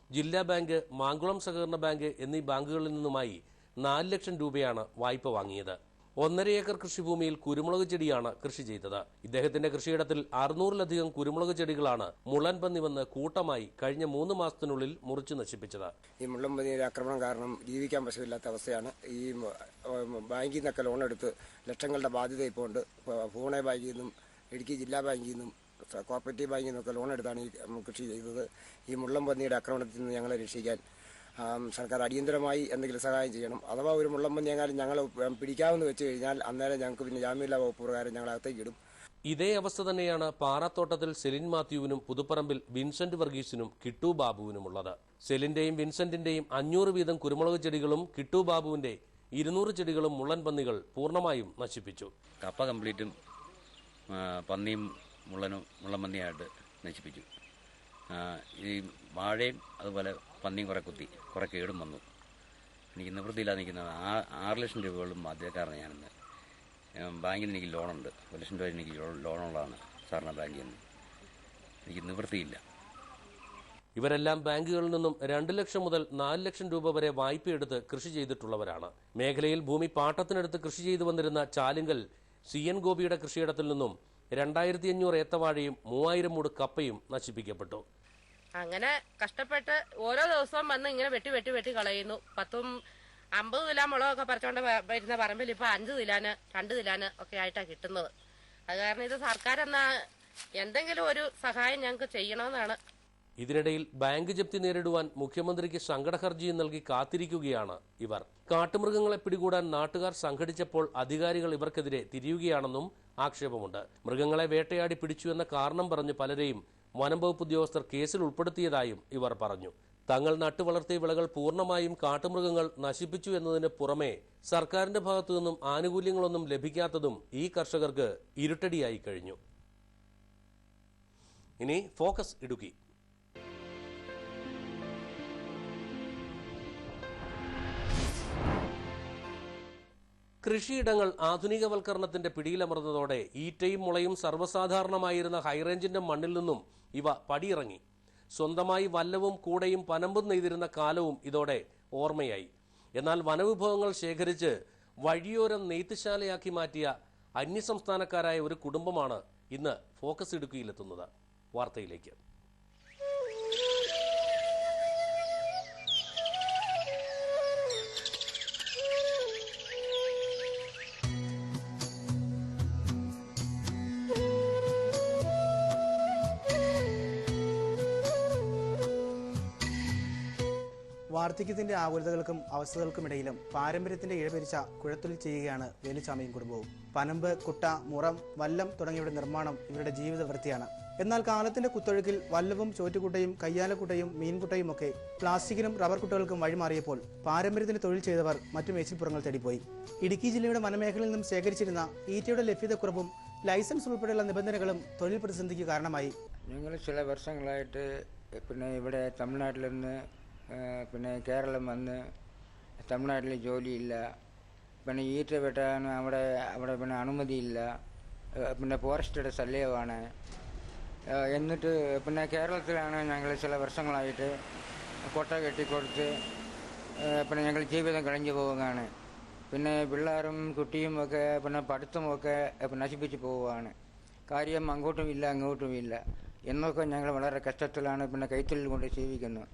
ജില്ലാ ബാങ്ക്, മാങ്കുളം സഹകരണ ബാങ്ക് എന്നീ ബാങ്കുകളിൽ നിന്നുമായി 4 ലക്ഷം രൂപയാണ് വായ്പ വാങ്ങിയത്. 1.5 ഏക്കർ കൃഷിഭൂമിയിൽ കുരുമുളക് ചെടിയാണ് കൃഷി ചെയ്തത്. ഇദ്ദേഹത്തിന്റെ കൃഷിയിടത്തിൽ 600-ലധികം കുരുമുളക് ചെടികളാണ് മുള്ളൻ പന്നി വന്ന് കൂട്ടമായി കഴിഞ്ഞ 3 മാസത്തിനുള്ളിൽ മുറിച്ചു നശിപ്പിച്ചത്. ഈ മുള്ളൻ പന്നിയുടെ ആക്രമണം കാരണം ജീവിക്കാൻ പശുവില്ലാത്ത അവസ്ഥയാണ്. ഈ ബാങ്കിൽ നിന്നൊക്കെ ലോൺ എടുത്ത് ലക്ഷങ്ങളുടെ ബാധ്യത ഇപ്പോൾ ഉണ്ട്. പൂനെ ബാങ്കിൽ നിന്നും ഇടുക്കി ജില്ലാ ബാങ്കിൽ നിന്നും കോപ്പറേറ്റീവ് ബാങ്കിൽ നിന്നൊക്കെ ലോൺ എടുത്താണ് ഈ കൃഷി ചെയ്തത്. ഈ മുള്ളൻ പന്നിയുടെ ആക്രമണത്തിൽ നിന്ന് ഞങ്ങളെ രക്ഷിക്കാൻ സർക്കാർ അടിയന്തരമായി എന്തെങ്കിലും സഹായം ചെയ്യണം. അഥവാ ഒരു മുള്ളമ്പന്നി എങ്ങാനും ഞങ്ങൾ പിടിക്കാമെന്ന് വെച്ച് കഴിഞ്ഞാൽ അന്നേരം ഞങ്ങൾക്ക് പിന്നെ ജാമ്യമില്ലാ വകുപ്പ് പ്രകാരം ഞങ്ങൾ അകത്തേക്ക് ഇടും. ഇതേ അവസ്ഥ തന്നെയാണ് പാറാത്തോട്ടത്തിൽ സെലിൻ മാത്യുവിനും പുതുപ്പറമ്പിൽ വിൻസെന്റ് വർഗീസിനും കിട്ടു ബാബുവിനുമുള്ളത്. സെലിന്റെയും വിൻസെന്റിന്റെയും 500 വീതം കുരുമുളക് ചെടികളും കിട്ടു ബാബുവിന്റെ 200 ചെടികളും മുള്ളൻ പന്നികൾ പൂർണ്ണമായും നശിപ്പിച്ചു. കപ്പ കംപ്ലീറ്റും പന്നിയും മുള്ളൻപന്നിയായിട്ട് നശിപ്പിച്ചു. ഈ വാഴയും അതുപോലെ പന്നിയും കുറെ കേടും വന്നു. എനിക്ക് നിവൃത്തിയില്ലാതെ നിൽക്കുന്നത് 6 ലക്ഷം രൂപകളും ബാധ്യതക്കാരനാണ് ഞാനിന്ന്. ബാങ്കിൽ നിന്ന് എനിക്ക് ലോണുണ്ട്. 1 ലക്ഷം രൂപ എനിക്ക് ലോണുള്ളതാണ് സാറിന് ബാങ്കിൽ നിന്ന്. എനിക്ക് നിവൃത്തിയില്ല. ഇവരെല്ലാം ബാങ്കുകളിൽ നിന്നും 2 ലക്ഷം മുതൽ 4 ലക്ഷം രൂപ വരെ വായ്പയെടുത്ത് കൃഷി ചെയ്തിട്ടുള്ളവരാണ്. മേഖലയിൽ ഭൂമി പാട്ടത്തിനെടുത്ത് കൃഷി ചെയ്തു വന്നിരുന്ന ചാലിങ്കൽ CN ഗോപിയുടെ കൃഷിയിടത്തിൽ നിന്നും 2500 ഏത്തവാഴയും 3000 മൂട് കപ്പയും നശിപ്പിക്കപ്പെട്ടു. അങ്ങനെ കഷ്ടപ്പെട്ട് ഓരോ ദിവസവും വന്ന് ഇങ്ങനെ വെട്ടി കളയുന്നു. 50 കിലോ മുളകൊക്കെ പറിച്ചോണ്ട് വരുന്ന പറമ്പിൽ ഇപ്പൊ 5 കിലോന് 2 കിലോന് ഒക്കെ ആയിട്ടാണ് കിട്ടുന്നത്. അത് കാരണം ഇത് സർക്കാർ എന്നാ എന്തെങ്കിലും ഒരു സഹായം ഞങ്ങൾക്ക് ചെയ്യണമെന്നാണ്. ഇതിനിടയിൽ ബാങ്ക് ജപ്തി നേരിടുവാൻ മുഖ്യമന്ത്രിക്ക് സങ്കട ഹർജിയും നൽകി കാത്തിരിക്കുകയാണ് ഇവർ. കാട്ടുമൃഗങ്ങളെ പിടികൂടാൻ നാട്ടുകാർ സംഘടിച്ചപ്പോൾ അധികാരികൾ ഇവർക്കെതിരെ തിരിയുകയാണെന്നും ആക്ഷേപമുണ്ട്. മൃഗങ്ങളെ വേട്ടയാടി പിടിച്ചു എന്ന കാരണം പറഞ്ഞ് പലരെയും വനംവകുപ്പ് ഉദ്യോഗസ്ഥർ കേസിൽ ഉൾപ്പെടുത്തിയതായും ഇവർ പറഞ്ഞു. തങ്ങൾ നട്ടുവളർത്തിയ വിളകൾ പൂർണ്ണമായും കാട്ടുമൃഗങ്ങൾ നശിപ്പിച്ചു എന്നതിന് പുറമെ സർക്കാരിന്റെ ഭാഗത്തുനിന്നും ആനുകൂല്യങ്ങളൊന്നും ലഭിക്കാത്തതും ഈ കർഷകർക്ക് ഇരുട്ടടിയായി കഴിഞ്ഞു. ഇനി ഫോക്കസ് ഇടുക്കി. കൃഷിയിടങ്ങൾ ആധുനികവൽക്കരണത്തിന്റെ പിടിയിലമർന്നതോടെ ഈറ്റയും മുളയും സർവ്വസാധാരണമായിരുന്ന ഹൈറേഞ്ചിന്റെ മണ്ണിൽ നിന്നും ഇവ പടിയിറങ്ങി. സ്വന്തമായി വല്ലവും കൂടയും പനമ്പും നെയ്തിരുന്ന കാലവും ഇതോടെ ഓർമ്മയായി. എന്നാൽ വനവിഭവങ്ങൾ ശേഖരിച്ച് വഴിയോരം നെയ്ത്തുശാലയാക്കി മാറ്റിയ അന്യസംസ്ഥാനക്കാരായ ഒരു കുടുംബമാണ് ഇന്ന് ഫോക്കസ് ഇടുക്കിയിലെത്തുന്നത്. വാർത്തയിലേക്ക്. വാർദ്ധക്യത്തിന്റെ ആകുലതകൾക്കും അവസ്ഥകൾക്കുമിടയിലും പാരമ്പര്യത്തിന്റെ ഇഴപിരിച്ച കുഴത്തൊഴിൽ ചെയ്യുകയാണ് വേലുച്ചാമിയും കുടുംബവും. പനമ്പ്, കുട്ട, മുറം, വല്ലം തുടങ്ങിയവയുടെ നിർമ്മാണം ഇവരുടെ ജീവിത വൃത്തിയാണ്. എന്നാൽ കാലത്തിന്റെ കുത്തൊഴുക്കിൽ വല്ലവും ചോറ്റുകുട്ടയും കയ്യാലക്കുട്ടയും മീൻകുട്ടയും ഒക്കെ പ്ലാസ്റ്റിക്കിനും റബ്ബർ കുട്ടകൾക്കും വഴിമാറിയപ്പോൾ പാരമ്പര്യത്തിന് തൊഴിൽ ചെയ്തവർ മറ്റു മേച്ചിൽപ്പുറങ്ങൾ തേടിപ്പോയി. ഇടുക്കി ജില്ലയുടെ വനമേഖലയിൽ നിന്നും ശേഖരിച്ചിരുന്ന ഈറ്റയുടെ ലഭ്യതക്കുറവും ലൈസൻസ് ഉൾപ്പെടെയുള്ള നിബന്ധനകളും തൊഴിൽ പ്രതിസന്ധിക്ക് കാരണമായി. ഞങ്ങൾ ചില വർഷങ്ങളായിട്ട് ഇവിടെ തമിഴ്നാട്ടിൽ നിന്ന് കേരളം വന്ന് തമിഴ്നാട്ടിൽ ജോലിയില്ല, ഈറ്റ വെട്ടാൻ അവിടെ അനുമതിയില്ല, ഫോറസ്റ്റിയുടെ ശല്യമാണ്. എന്നിട്ട് കേരളത്തിലാണ് ഞങ്ങൾ ചില വർഷങ്ങളായിട്ട് കൊട്ട കെട്ടിക്കൊടുത്ത് ഞങ്ങൾ ജീവിതം കഴിഞ്ഞു പോവുകയാണ്. പിള്ളേരും കുട്ടിയും ഒക്കെ പഠിത്തമൊക്കെ നശിപ്പിച്ച് പോവുകയാണ്. കാര്യം അങ്ങോട്ടും ഇല്ല ഇങ്ങോട്ടും ഇല്ല എന്നൊക്കെ ഞങ്ങൾ വളരെ കഷ്ടത്തിലാണ് കൈത്തൊഴിൽ കൊണ്ട് ജീവിക്കുന്നത്.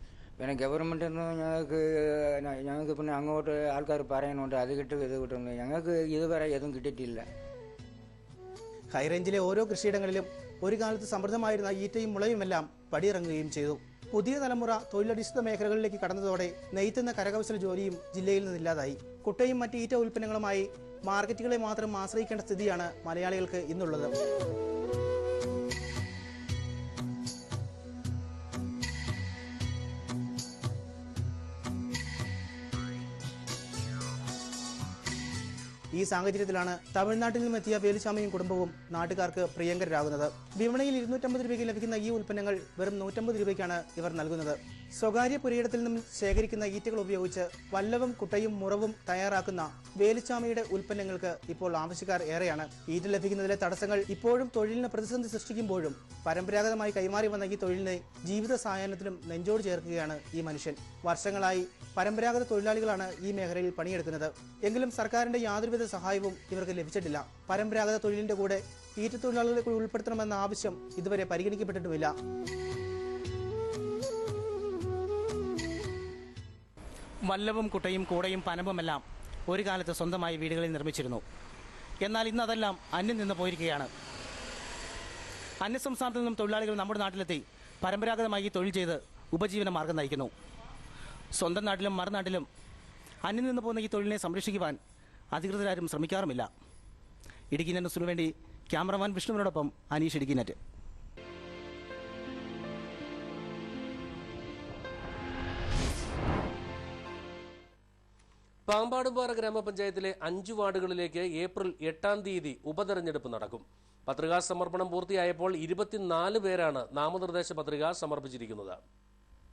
ഗവൺമെൻറ്റിൽ നിന്ന് ഞങ്ങൾക്ക് അങ്ങോട്ട് ആൾക്കാർ പറയുന്നുണ്ട് അത് കിട്ടും ഇത് കിട്ടുന്നു. ഞങ്ങൾക്ക് ഇതുവരെ ഏതും കിട്ടിയിട്ടില്ല. ഹൈറേഞ്ചിലെ ഓരോ കൃഷിയിടങ്ങളിലും ഒരു കാലത്ത് സമൃദ്ധമായിരുന്ന ഈറ്റയും മുളയുമെല്ലാം പടിയിറങ്ങുകയും ചെയ്തു. പുതിയ തലമുറ തൊഴിലധിഷ്ഠിത മേഖലകളിലേക്ക് കടന്നതോടെ നെയ്ത്തെന്ന കരകൗശല ജോലിയും ജില്ലയിൽ നിന്നില്ലാതായി. കുട്ടയും മറ്റ് ഈറ്റ ഉൽപ്പന്നങ്ങളുമായി മാർക്കറ്റുകളെ മാത്രം ആശ്രയിക്കേണ്ട സ്ഥിതിയാണ് മലയാളികൾക്ക് ഇന്നുള്ളത്. ഈ സാഹചര്യത്തിലാണ് തമിഴ്നാട്ടിൽ നിന്നും എത്തിയ വേലുച്ചാമിയും കുടുംബവും നാട്ടുകാർക്ക് പ്രിയങ്കരാകുന്നത്. വിപണിയിൽ 250 രൂപയ്ക്ക് ലഭിക്കുന്ന ഈ ഉൽപ്പന്നങ്ങൾ വെറും 150 രൂപയ്ക്കാണ് ഇവർ നൽകുന്നത്. സ്വകാര്യ പുരയിടത്തിൽ നിന്നും ശേഖരിക്കുന്ന ഈറ്റകൾ ഉപയോഗിച്ച് വല്ലവും കുട്ടയും മുറവും തയ്യാറാക്കുന്ന വേലുച്ചാമിയുടെ ഉൽപ്പന്നങ്ങൾക്ക് ഇപ്പോൾ ആവശ്യക്കാർ ഏറെയാണ്. ഈറ്റ ലഭിക്കുന്നതിലെ തടസ്സങ്ങൾ ഇപ്പോഴും തൊഴിലിന് പ്രതിസന്ധി സൃഷ്ടിക്കുമ്പോഴും പരമ്പരാഗതമായി കൈമാറി വന്ന ഈ തൊഴിലിനെ ജീവിത സായാഹ്നത്തിനും നെഞ്ചോട് ചേർക്കുകയാണ് ഈ മനുഷ്യൻ. വർഷങ്ങളായി പരമ്പരാഗത തൊഴിലാളികളാണ് ഈ മേഖലയിൽ പണിയെടുക്കുന്നത്. എങ്കിലും സർക്കാരിന്റെ യാതൊരുവിധ സഹായവും ഇവർക്ക് ലഭിച്ചിട്ടില്ല. പരമ്പരാഗത തൊഴിലിന്റെ കൂടെ ഈറ്റ തൊഴിലാളികളെ കൂടി ഉൾപ്പെടുത്തണമെന്ന ആവശ്യം ഇതുവരെ പരിഗണിക്കപ്പെട്ടിട്ടുമില്ല. വല്ലവും കുട്ടയും കൂടയും പനമ്പുമെല്ലാം ഒരു കാലത്ത് സ്വന്തമായി വീടുകളിൽ നിർമ്മിച്ചിരുന്നു. എന്നാൽ ഇന്ന് അതെല്ലാം അന്യം നിന്ന് പോയിരിക്കുകയാണ്. അന്യസംസ്ഥാനത്തു നിന്നും തൊഴിലാളികൾ നമ്മുടെ നാട്ടിലെത്തി പരമ്പരാഗതമായി തൊഴിൽ ചെയ്ത് ഉപജീവന മാർഗം നയിക്കുന്നു. സ്വന്തം നാട്ടിലും മറുനാട്ടിലും അന്യം നിന്ന് പോകുന്ന ഈ തൊഴിലിനെ സംരക്ഷിക്കുവാൻ അധികൃതരാരും ശ്രമിക്കാറുമില്ല. ഇടുക്കി ന്യൂസിനു വേണ്ടി ക്യാമറമാൻ വിഷ്ണുവിനോടൊപ്പം അനീഷ്, ഇടുക്കി നെറ്റ്. പാമ്പാടുംപാറ ഗ്രാമപഞ്ചായത്തിലെ 5 വാർഡുകളിലേക്ക് ഏപ്രിൽ 8-ാം തീയതി ഉപതെരഞ്ഞെടുപ്പ് നടക്കും. പത്രികാ സമർപ്പണം പൂർത്തിയായപ്പോൾ 24 പേരാണ് നാമനിർദ്ദേശ പത്രിക സമർപ്പിച്ചിരിക്കുന്നത്.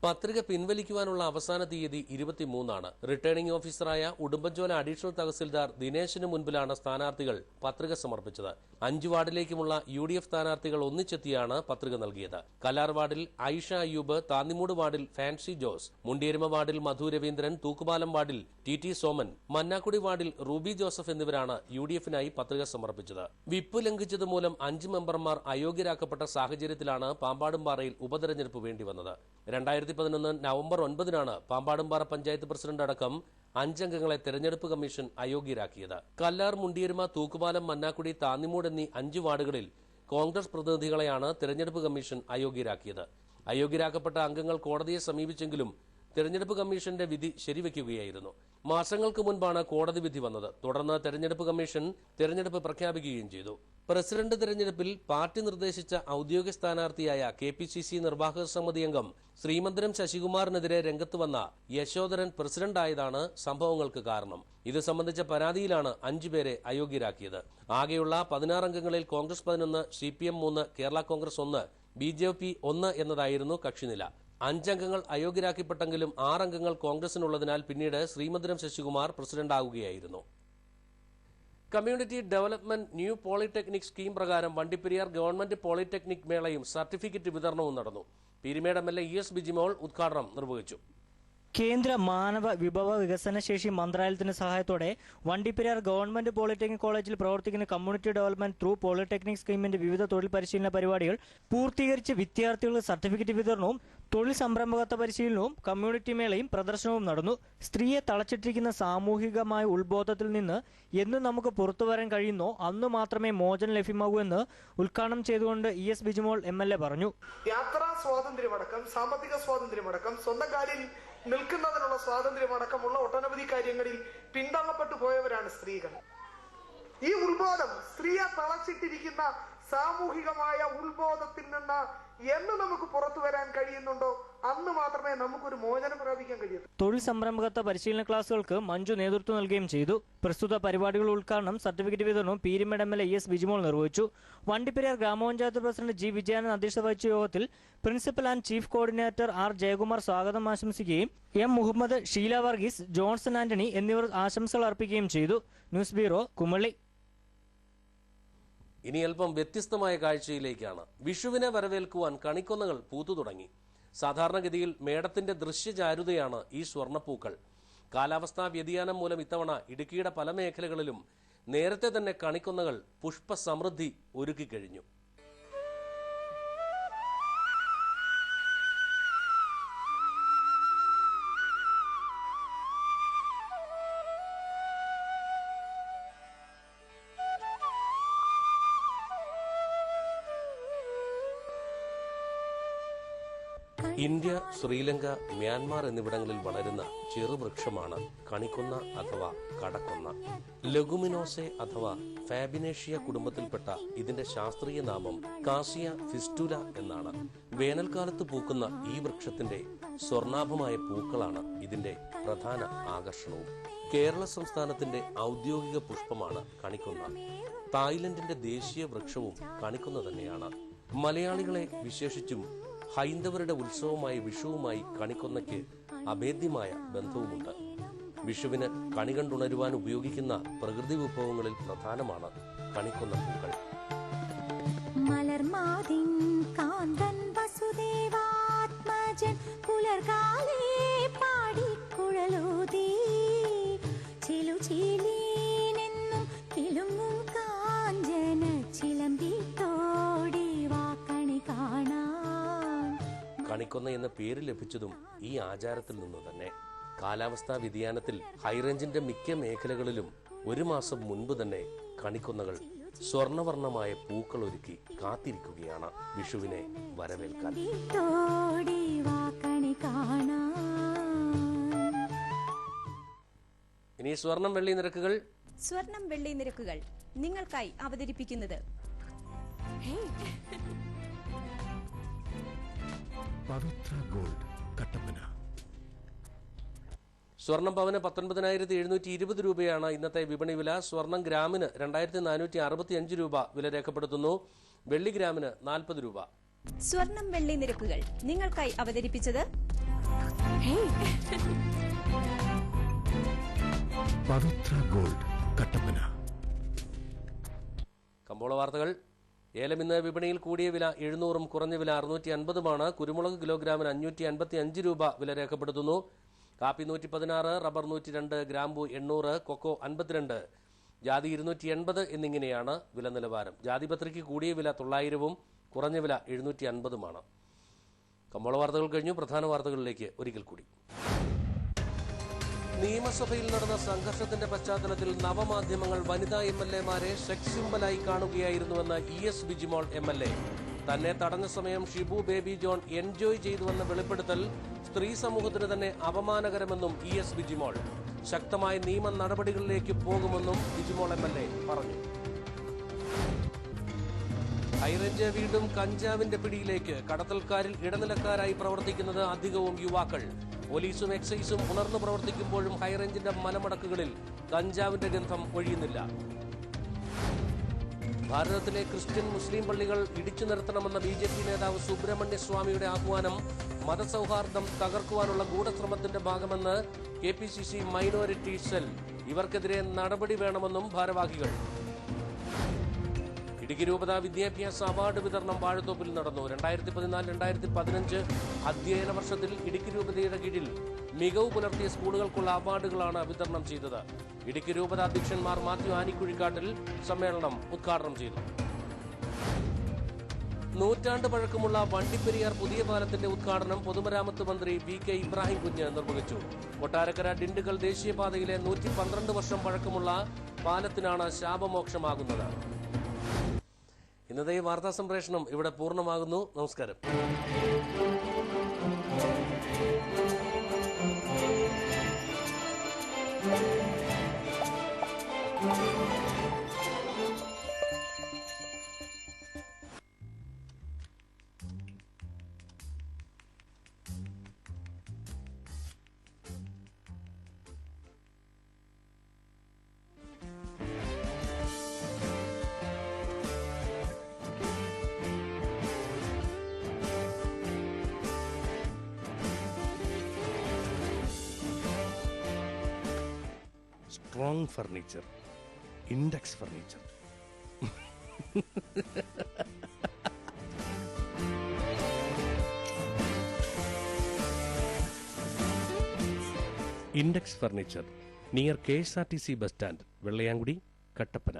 പത്രിക പിൻവലിക്കുവാനുള്ള അവസാന തീയതി 23-ആണ്. റിട്ടേണിംഗ് ഓഫീസറായ ഉടുമ്പൻചോല അഡീഷണൽ തഹസിൽദാർ ദിനേശിന് മുൻപിലാണ് സ്ഥാനാർത്ഥികൾ പത്രിക സമർപ്പിച്ചത്. 5 വാർഡിലേക്കുമുള്ള UDF സ്ഥാനാർത്ഥികൾ ഒന്നിച്ചെത്തിയാണ് പത്രിക നൽകിയത്. കല്ലാർ വാർഡിൽ ഐഷ അയ്യൂബ്, താന്നിമൂട് വാർഡിൽ ഫാൻസി ജോസ്, മുണ്ടിയരുമ വാർഡിൽ മധു രവീന്ദ്രൻ, തൂക്കുപാലം വാർഡിൽ TT സോമൻ, മന്നാക്കുടി വാർഡിൽ റൂബി ജോസഫ് എന്നിവരാണ് UDF-നായി പത്രിക സമർപ്പിച്ചത്. വിപ്പ് ലംഘിച്ചതുമൂലം 5 മെമ്പർമാർ അയോഗ്യരാക്കപ്പെട്ട സാഹചര്യത്തിലാണ് പാമ്പാടുംപാറയിൽ ഉപതെരഞ്ഞെടുപ്പ് വേണ്ടിവന്നത്. 2011 നവംബർ 9-നാണ് പാമ്പാടുംപാറ പഞ്ചായത്ത് പ്രസിഡന്റ് അടക്കം 5 അംഗങ്ങളെ തെരഞ്ഞെടുപ്പ് കമ്മീഷൻ അയോഗ്യരാക്കിയത്. കല്ലാർ, മുണ്ടിയരുമ, തൂക്കുപാലം, മന്നാക്കുടി, താന്നിമൂട് എന്നീ 5 വാർഡുകളിൽ കോൺഗ്രസ് പ്രതിനിധികളെയാണ് തെരഞ്ഞെടുപ്പ് കമ്മീഷൻ അയോഗ്യരാക്കിയത്. അയോഗ്യരാക്കപ്പെട്ട അംഗങ്ങൾ കോടതിയെ സമീപിച്ചെങ്കിലും തെരഞ്ഞെടുപ്പ് കമ്മീഷന്റെ വിധി ശരിവെക്കുകയായിരുന്നു. മാസങ്ങൾക്ക് മുൻപാണ് കോടതി വിധി വന്നത്. തുടർന്ന് തെരഞ്ഞെടുപ്പ് കമ്മീഷൻ തെരഞ്ഞെടുപ്പ് പ്രഖ്യാപിക്കുകയും ചെയ്തു. പ്രസിഡന്റ് തെരഞ്ഞെടുപ്പിൽ പാർട്ടി നിർദ്ദേശിച്ച ഔദ്യോഗിക സ്ഥാനാർത്ഥിയായ KPCC നിർവാഹക സമിതി അംഗം ശ്രീമന്ദിരം ശശികുമാറിനെതിരെ രംഗത്ത് വന്ന യശോധരൻ പ്രസിഡന്റായതാണ് സംഭവങ്ങൾക്ക് കാരണം. ഇത് സംബന്ധിച്ച പരാതിയിലാണ് 5 പേരെ അയോഗ്യരാക്കിയത്. ആകെയുള്ള 16 അംഗങ്ങളിൽ കോൺഗ്രസ് 11, CPM 3, കേരള കോൺഗ്രസ് 1, BJP 1 എന്നതായിരുന്നു കക്ഷിനില. 5 അംഗങ്ങൾ അയോഗ്യരാക്കപ്പെട്ടെങ്കിലും 6 അംഗങ്ങൾ കോൺഗ്രസിനുള്ളതിനാൽ പിന്നീട് ശ്രീമന്ദിരം ശശികുമാർ പ്രസിഡന്റാകുകയായിരുന്നു. Community development new polytechnic scheme പ്രകാരം വണ്ടിപ്പെരിയാർ ഗവൺമെന്റ് പോളിടെക്നിക് മേളയും സർട്ടിഫിക്കറ്റ് വിതരണവും നടന്നു. പീരുമേട് MLA ES ബിജിമോൾ ഉദ്ഘാടനം നിർവഹിച്ചു. കേന്ദ്ര മാനവ വിഭവ വികസന ശേഷി മന്ത്രാലയത്തിന്റെ സഹായത്തോടെ വണ്ടിപ്പെരിയാർ ഗവൺമെന്റ് പോളിടെക്നിക് കോളേജിൽ പ്രവർത്തിക്കുന്ന കമ്മ്യൂണിറ്റി ഡെവലപ്മെന്റ് ത്രൂ പോളിടെക്നിക് സ്കീമിന്റെ വിവിധ തൊഴിൽ പരിശീലന പരിപാടികൾ പൂർത്തീകരിച്ച് വിദ്യാർത്ഥികൾക്ക് സർട്ടിഫിക്കറ്റ് വിതരണവും തൊഴിൽ സംരംഭകത്വ പരിശീലനവും കമ്മ്യൂണിറ്റി മേളയും പ്രദർശനവും നടന്നു. സ്ത്രീയെ തളച്ചിട്ടിരിക്കുന്ന സാമൂഹികമായ ഉത്ബോധത്തിൽ നിന്ന് എന്ന് നമുക്ക് പുറത്തു വരാൻ കഴിയുന്നോ അന്ന് മാത്രമേ മോചനം ലഭ്യമാകൂ എന്ന് ഉദ്ഘാടനം ചെയ്തുകൊണ്ട് ES ബിജിമോൾ MLA പറഞ്ഞു. യാത്രാ സ്വാതന്ത്ര്യമടക്കം, സാമ്പത്തിക സ്വാതന്ത്ര്യമടക്കം, സ്വന്തം കാലിൽ നിൽക്കുന്നതിനുള്ള സ്വാതന്ത്ര്യമടക്കമുള്ള ഒട്ടനവധി കാര്യങ്ങളിൽ പിന്തള്ളപ്പെട്ടു പോയവരാണ് സ്ത്രീകൾ. ഈ ഉത്ബോധം, സ്ത്രീയെ തളച്ചിട്ടിരിക്കുന്ന സാമൂഹികമായ ഉത്ബോധത്തിൽ നിന്ന് എന്ന് നമുക്ക് പുറത്തു വരാൻ കഴിയുന്നുണ്ടോ അന്ന് മാത്രമേ നമുക്കൊരു മോചനം പ്രാപിക്കാൻ കഴിയൂ. തൊഴിൽ സംരംഭകത്വ പരിശീലന ക്ലാസുകൾക്ക് മഞ്ജു നേതൃത്വം നൽകുകയും ചെയ്തു. പ്രസ്തുത പരിപാടികളുടെ ഉദ്ഘാടനം, സർട്ടിഫിക്കറ്റ് വിതരണവും പീരുമേട് MLA ES ബിജിമോൾ നിർവഹിച്ചു. വണ്ടിപ്പെരിയാർ ഗ്രാമപഞ്ചായത്ത് പ്രസിഡന്റ് G വിജയാനന്ദൻ അധ്യക്ഷത വഹിച്ച യോഗത്തിൽ principal and chief coordinator R Jayakumar സ്വാഗതം ആശംസിക്കുകയും M മുഹമ്മദ്, ഷീല വർഗീസ്, ജോൺസൺ ആന്റണി എന്നിവർ ആശംസകൾ അർപ്പിക്കുകയും ചെയ്തു. News bureau, Kumily. ഇനി അല്പം വ്യത്യസ്തമായ കാഴ്ചയിലേക്കാണ്. വിഷുവിനെ വരവേൽക്കുവാൻ കണിക്കൊന്നകൾ പൂത്തു തുടങ്ങി. സാധാരണഗതിയിൽ മേടത്തിന്റെ ദൃശ്യചാരുതയാണ് ഈ സ്വർണ്ണപ്പൂക്കൾ. കാലാവസ്ഥാ വ്യതിയാനം മൂലം ഇത്തവണ ഇടുക്കിയുടെ പല മേഖലകളിലും നേരത്തെ തന്നെ കണിക്കൊന്നകൾ പുഷ്പസമൃദ്ധി ഒരുക്കിക്കഴിഞ്ഞു. ഇന്ത്യ, ശ്രീലങ്ക, മ്യാൻമാർ എന്നിവിടങ്ങളിൽ വളരുന്ന ചെറുവൃക്ഷമാണ് കണിക്കൊന്ന അഥവാ കടക്കൊന്ന. ലഗുമിനോസെ അഥവാ ഫാബിനേഷ്യ കുടുംബത്തിൽപ്പെട്ട ഇതിന്റെ ശാസ്ത്രീയ നാമം കാസിയ ഫിസ്റ്റുല എന്നാണ്. വേനൽക്കാലത്ത് പൂക്കുന്ന ഈ വൃക്ഷത്തിന്റെ സ്വർണാഭമായ പൂക്കളാണ് ഇതിന്റെ പ്രധാന ആകർഷണവും. കേരള സംസ്ഥാനത്തിന്റെ ഔദ്യോഗിക പുഷ്പമാണ് കണിക്കൊന്ന. തായ്ലൻഡിന്റെ ദേശീയ വൃക്ഷവും കണിക്കൊന്ന തന്നെയാണ്. മലയാളികളെ വിശേഷിച്ചും ഹൈന്ദവരുടെ ഉത്സവമായ വിഷുവുമായി കണിക്കൊന്നയ്ക്ക് അഭേദ്യമായ ബന്ധവുമുണ്ട്. വിഷുവിന് കണി കണ്ടുണരുവാൻ ഉപയോഗിക്കുന്ന പ്രകൃതി വിഭവങ്ങളിൽ പ്രധാനമാണ് കണിക്കൊന്ന പൂക്കൾ. മലർമാതിൻ കാന്തൻ വസുദേവാത്മജൻ പുലർകാലേ പാടിക്കുഴലൂതി ചിലുചിലീനെന്നും കിലുങ്ങും കാഞ്ചന ചിലമ്പിത്തോടി വാക്കണി കാണാൻ. കണിക്കൊന്ന എന്ന പേര് ലഭിച്ചതും ഈ ആചാരത്തിൽ നിന്ന് തന്നെ. കാലാവസ്ഥാ വ്യതിയാനത്തിൽ ഹൈറേഞ്ചിന്റെ മിക്ക മേഖലകളിലും 1 മാസം മുൻപ് തന്നെ കണിക്കൊന്നകൾ സ്വർണവർണ്ണമായ പൂക്കൾ ഒരുക്കി കാത്തിരിക്കുകയാണ് വിഷുവിനെ വരവേൽക്കാൻ. ഇനി സ്വർണം വെള്ളി നിരക്കുകൾ. സ്വർണം വെള്ളി നിരക്കുകൾ നിങ്ങൾക്കായി അവതരിപ്പിക്കുന്നത് പവിത്ര ഗോൾഡ് കട്ടപ്പന. സ്വർണം പവന് 19,720 രൂപയാണ് ഇന്നത്തെ വിപണി വില. സ്വർണം ഗ്രാമിന് 2,465 രൂപ വില രേഖപ്പെടുത്തുന്നു. വെള്ളി ഗ്രാമിന് 40 രൂപ. സ്വർണം വെള്ളി നിരക്കുകൾ നിങ്ങൾക്കായി അവതരിപ്പിച്ചത് പവിത്ര ഗോൾഡ് കട്ടപ്പന. കമ്പോള വാർത്തകൾ. ഏലം ഇന്ന് വിപണിയിൽ കൂടിയ വില 700 കുറഞ്ഞ വില 650 കുരുമുളക് കിലോഗ്രാമിന് 555 രൂപ വില രേഖപ്പെടുത്തുന്നു. കാപ്പി 116, റബ്ബർ 102, ഗ്രാമ്പു 800, കൊക്കോ 52, ജാതി 280 എന്നിങ്ങനെയാണ് വില നിലവാരം. ജാതിപത്രിക്ക് കൂടിയ വില 900 കുറഞ്ഞ വില 750. കമ്പോള വാർത്തകൾ കഴിഞ്ഞു. പ്രധാന വാർത്തകളിലേക്ക് ഒരിക്കൽ കൂടി. നിയമസഭയിൽ നടന്ന സംഘർഷത്തിന്റെ പശ്ചാത്തലത്തിൽ നവമാധ്യമങ്ങൾ വനിതാ MLA-മാരെ സെക്സ് സിംബലായി കാണുകയായിരുന്നുവെന്ന് ES ബിജിമോൾ MLA. തന്നെ തടഞ്ഞ സമയം ഷിബു ബേബി ജോൺ എൻജോയ് ചെയ്തുവെന്ന വെളിപ്പെടുത്തൽ സ്ത്രീ സമൂഹത്തിന് തന്നെ അപമാനകരമെന്നും ES ബിജിമോൾ. ശക്തമായ നിയമ നടപടികളിലേക്ക് പോകുമെന്നും ബിജിമോൾ MLA പറഞ്ഞു. ഹൈറേഞ്ച് വീണ്ടും കഞ്ചാവിന്റെ പിടിയിലേക്ക്. കടത്തൽക്കാരിൽ ഇടനിലക്കാരായി പ്രവർത്തിക്കുന്നത് അധികവും യുവാക്കൾ. പോലീസും എക്സൈസും ഉണർന്നു പ്രവർത്തിക്കുമ്പോഴും ഹൈറേഞ്ചിന്റെ മലമടക്കുകളിൽ കഞ്ചാവിന്റെ ഗന്ധം ഒഴിയുന്നില്ല. ഭാരതത്തിലെ ക്രിസ്ത്യൻ മുസ്ലിം പള്ളികൾ ഇടിച്ചു നിർത്തണമെന്ന BJP നേതാവ് സുബ്രഹ്മണ്യ സ്വാമിയുടെ ആഹ്വാനം മതസൗഹാർദ്ദം തകർക്കുവാനുള്ള ഗൂഢശ്രമത്തിന്റെ ഭാഗമെന്ന് KPCC മൈനോറിറ്റി സെൽ. ഇവർക്കെതിരെ നടപടി വേണമെന്നും ഭാരവാഹികൾ. ഇടുക്കി രൂപത വിദ്യാഭ്യാസ അവാർഡ് വിതരണം വാഴത്തോപ്പിൽ നടന്നു. 2014-2015 അധ്യയന വർഷത്തിൽ ഇടുക്കി രൂപതയുടെ കീഴിൽ മികവ് പുലർത്തിയ സ്കൂളുകൾക്കുള്ള അവാർഡുകളാണ് വിതരണം ചെയ്തത്. ഇടുക്കി രൂപത അധ്യക്ഷന്മാർ മാത്യു ആനിക്കുഴിക്കാട്ടിൽ സമ്മേളനം ഉദ്ഘാടനം ചെയ്തു. നൂറ്റാണ്ട് പഴക്കമുള്ള വണ്ടിപ്പെരിയാർ പുതിയ പാലത്തിന്റെ ഉദ്ഘാടനം പൊതുമരാമത്ത് മന്ത്രി VK ഇബ്രാഹിം കുഞ്ഞ് നിർവഹിച്ചു. കൊട്ടാരക്കര ഡിണ്ടുകൽ ദേശീയപാതയിലെ 112 വർഷം പഴക്കമുള്ള പാലത്തിനാണ് ശാപമോക്ഷമാകുന്നത്. ഇന്നത്തെ വാർത്താ സംപ്രേഷണം ഇവിടെ പൂർണ്ണമാകുന്നു. നമസ്കാരം. Strong furniture, index furniture. Index furniture near KSRTC bus stand, Vellayamkudi, Kattappana.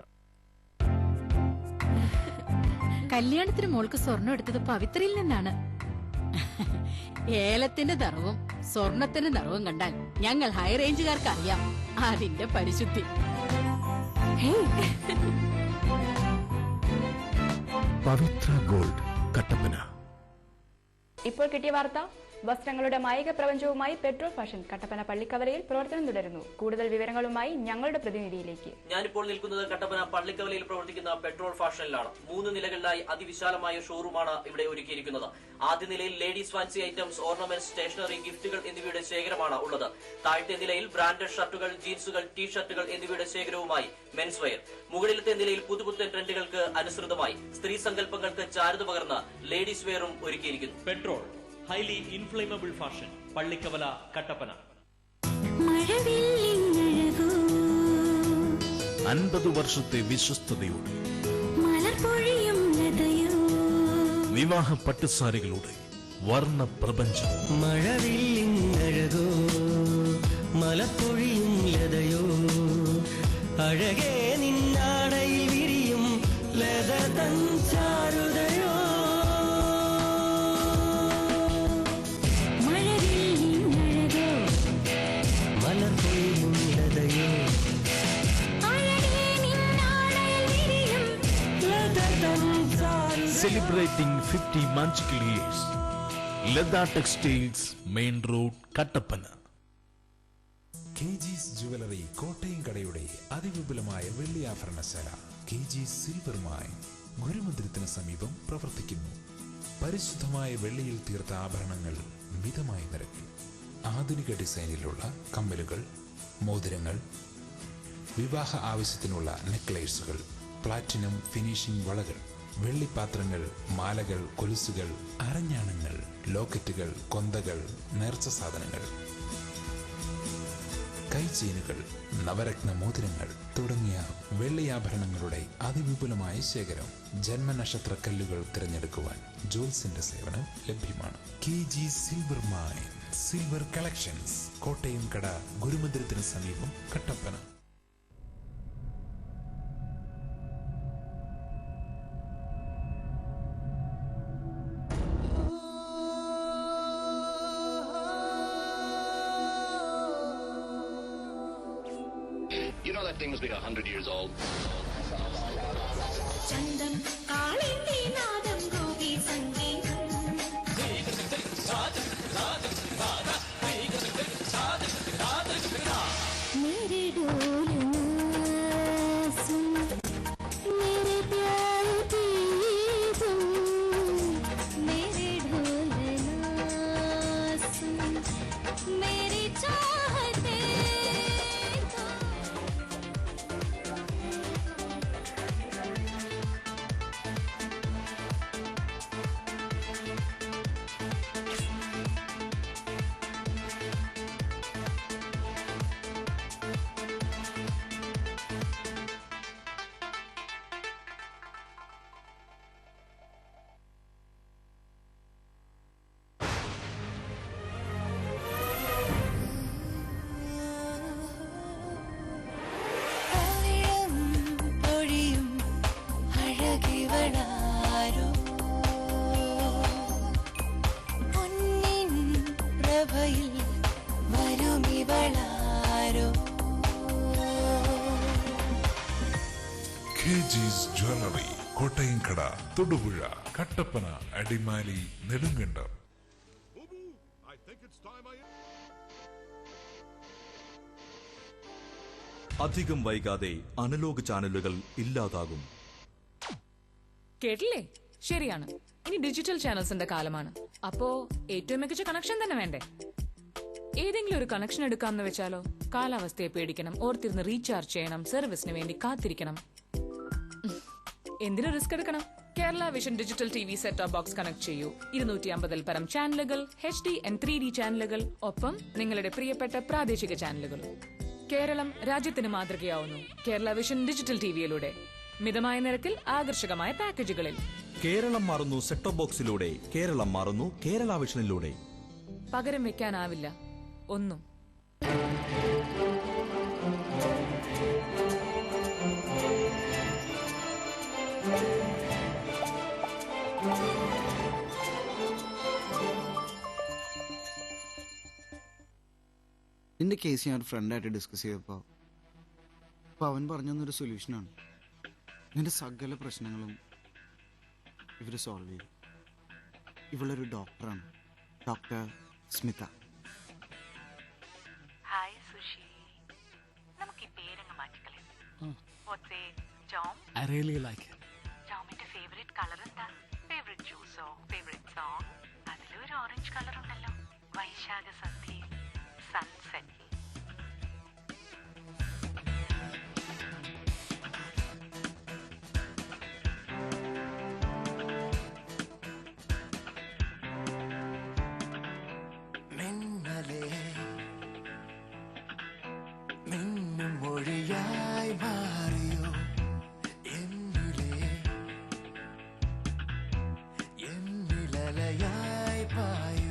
കല്യാണത്തിന് മോൾക്ക് സ്വർണം എടുത്തത് പവിത്രയിൽ നിന്നാണ്. ഏലത്തിന്റെ നിറവും സ്വർണത്തിന്റെ നിറവും കണ്ടാൽ ഞങ്ങൾ ഹൈറേഞ്ചുകാർക്ക് അറിയാം അതിന്റെ പരിശുദ്ധി. പവിത്ര ഗോൾഡ് കട്ടപ്പന. ഇപ്പോൾ കിട്ടിയ വാർത്ത. വസ്ത്രങ്ങളുടെ മായിക പ്രപഞ്ചവുമായി പെട്രോൾ ഫാഷൻ കട്ടപ്പന പള്ളിക്കവലയിൽ പ്രവർത്തനം തുടരുന്നു. കൂടുതൽ വിവരങ്ങളുമായി ഞങ്ങളുടെ പ്രതിനിധിയിലേക്ക്. ഞാനിപ്പോൾ നിൽക്കുന്നത് കട്ടപ്പന പള്ളിക്കവലയിൽ പ്രവർത്തിക്കുന്ന പെട്രോൾ ഫാഷനിലാണ്. 3 നിലകളിലായി അതിവിശാലമായ ഷോറൂമാണ് ഇവിടെ ഒരുക്കിയിരിക്കുന്നത്. ആദ്യ നിലയിൽ ladies fancy items, ornaments, stationery, ഗിഫ്റ്റുകൾ എന്നിവയുടെ ശേഖരമാണ് ഉള്ളത്. താഴത്തെ നിലയിൽ ബ്രാൻഡഡ് ഷർട്ടുകൾ, ജീൻസുകൾ, ടീഷർട്ടുകൾ എന്നിവയുടെ ശേഖരവുമായി മെൻസ് വെയർ. മുകളിലത്തെ നിലയിൽ പുതുപുത്തൻ ട്രെൻഡുകൾക്ക് അനുസൃതമായി സ്ത്രീ സങ്കല്പങ്ങൾക്ക് ചാരുത പകർന്ന് ലേഡീസ് വെയറും ഒരുക്കിയിരിക്കുന്നു. Petrol highly inflammable fashion, Pallikkavala, Kattappana. 50 വർഷത്തെ വിശ്വസ്തയോടെ വിവാഹ പട്ടുസാരികളുടെ വർണ്ണ പ്രപഞ്ചം. മഴവില്ലഴകോ മലപ്പൊഴിയും ലതയോ അഴകേ നിന്നാടയിൽ വിരിയും ലത തൻ ചാരുതയോ. Celebrating 50 magical years. Ledda Textiles, Main Road, Kattappana. KG's jewellery Kottayam കടയുടെ അതിവിപുലമായ വെള്ളി ആഭരണശാല KG's സിൽവർ മൈൻ ഗുരുമന്ദിരത്തിന് സമീപം പ്രവർത്തിക്കുന്നു. പരിശുദ്ധമായ വെള്ളിയിൽ തീർത്ത ആഭരണങ്ങൾ മിതമായ നിരക്കിൽ. ആധുനിക ഡിസൈനിലുള്ള കമ്മലുകൾ, മോതിരങ്ങൾ, വിവാഹ ആവശ്യത്തിനുള്ള നെക്ലേസുകൾ, പ്ലാറ്റിനം ഫിനിഷിംഗ് വളകൾ, വെള്ളിപ്പാത്രങ്ങൾ, മാലകൾ, കൊലുസുകൾ, അരഞ്ഞാണങ്ങൾ, ലോക്കറ്റുകൾ, കൊന്തകൾ, നേർച്ച സാധനങ്ങൾ, കൈചെയിനുകൾ, നവരത്ന മോതിരങ്ങൾ തുടങ്ങിയ വെള്ളിയാഭരണങ്ങളുടെ അതിവിപുലമായ ശേഖരം. ജന്മനക്ഷത്ര കല്ലുകൾ തിരഞ്ഞെടുക്കുവാൻ ജോൽസിന്റെ സേവനം ലഭ്യമാണ്. KG's silver mine silver collections, Kottayam കട, ഗുരുമന്ദിരത്തിന് സമീപം, Kattappana. You know that thing was like 100 years old. ചന്തം കാളിന്തി നാദം ഗോപി സംഗീതം मेरे डोलना सुन मेरे प्यार की तुम मेरे ढोलना सुन मेरी चाहते KG's ജ്വല്ലറി കോട്ടയം കട, തൊടുപുഴ, കട്ടപ്പന, അടിമാലി, നെടുങ്കണ്ടം. അധികം വൈകാതെ അനലോഗ് ചാനലുകൾ ഇല്ലാതാകും. കേട്ടില്ലേ? ശരിയാണ്. ഇനി ഡിജിറ്റൽ ചാനൽസിന്റെ കാലമാണ്. അപ്പോ ഏറ്റവും മികച്ച കണക്ഷൻ തന്നെ വേണ്ടേ? ഏതെങ്കിലും ഒരു കണക്ഷൻ എടുക്കാമെന്ന് വെച്ചാലോ? കാലാവസ്ഥയെ പേടിക്കണം, ഓർത്തിരുന്ന് റീചാർജ് ചെയ്യണം, സർവീസിന് വേണ്ടി കാത്തിരിക്കണം. എന്തിനു റിസ്ക് എടുക്കണം? Kerala vision digital TV set top box connect ചെയ്യൂ. 250 പരം ചാനലുകൾ, HD and 3D ചാനലുകൾ, ഒപ്പം നിങ്ങളുടെ പ്രിയപ്പെട്ട പ്രാദേശിക ചാനലുകളും. കേരളം രാജ്യത്തിന് മാതൃകയാവുന്നു കേരള വിഷൻ ഡിജിറ്റൽ TVയിലൂടെ. മിതമായ നിരക്കിൽ ആകർഷകമായ പാക്കേജുകളിൽ. കേരളം മാറുന്നു സെറ്റ് ടോപ്പ് ബോക്സിലൂടെ. കേരളം മാറുന്നു കേരള വിഷനിലൂടെ. പകരം വെക്കാനാവില്ല ഒന്നും. നിന്റെ കേസ് ഞാൻ ഒരു ഫ്രണ്ടായിട്ട് ഡിസ്കസ് ചെയ്തപ്പോൾ അവൻ പറഞ്ഞൊരു സൊല്യൂഷനാണ്. നിന്റെ സകല പ്രശ്നങ്ങളും ഇവർ സോൾവ് ചെയ്തു. ഇവളൊരു ഡോക്ടറാണ്, ഡോക്ടർ സ്മിത. ഹായ് സുഷി, നമുക്ക് ഈ പേരങ്ങ് മാറ്റിക്കളയാം. What's it Jom? I really like it. ജോമിന്റെ ഫേവറേറ്റ് കളർ എന്താ? ഫേവറേറ്റ് ജ്യൂസോ ഫേവറേറ്റ് സോങ്? അതിലൊരു ഓറഞ്ച് കളർ ഉണ്ടല്ലോ, വൈശാഖ സന്ധ്യ, സൺസെറ്റ്. മിന്നും മൊഴിയായി മാറിയോ എന്നിലലയായി പായ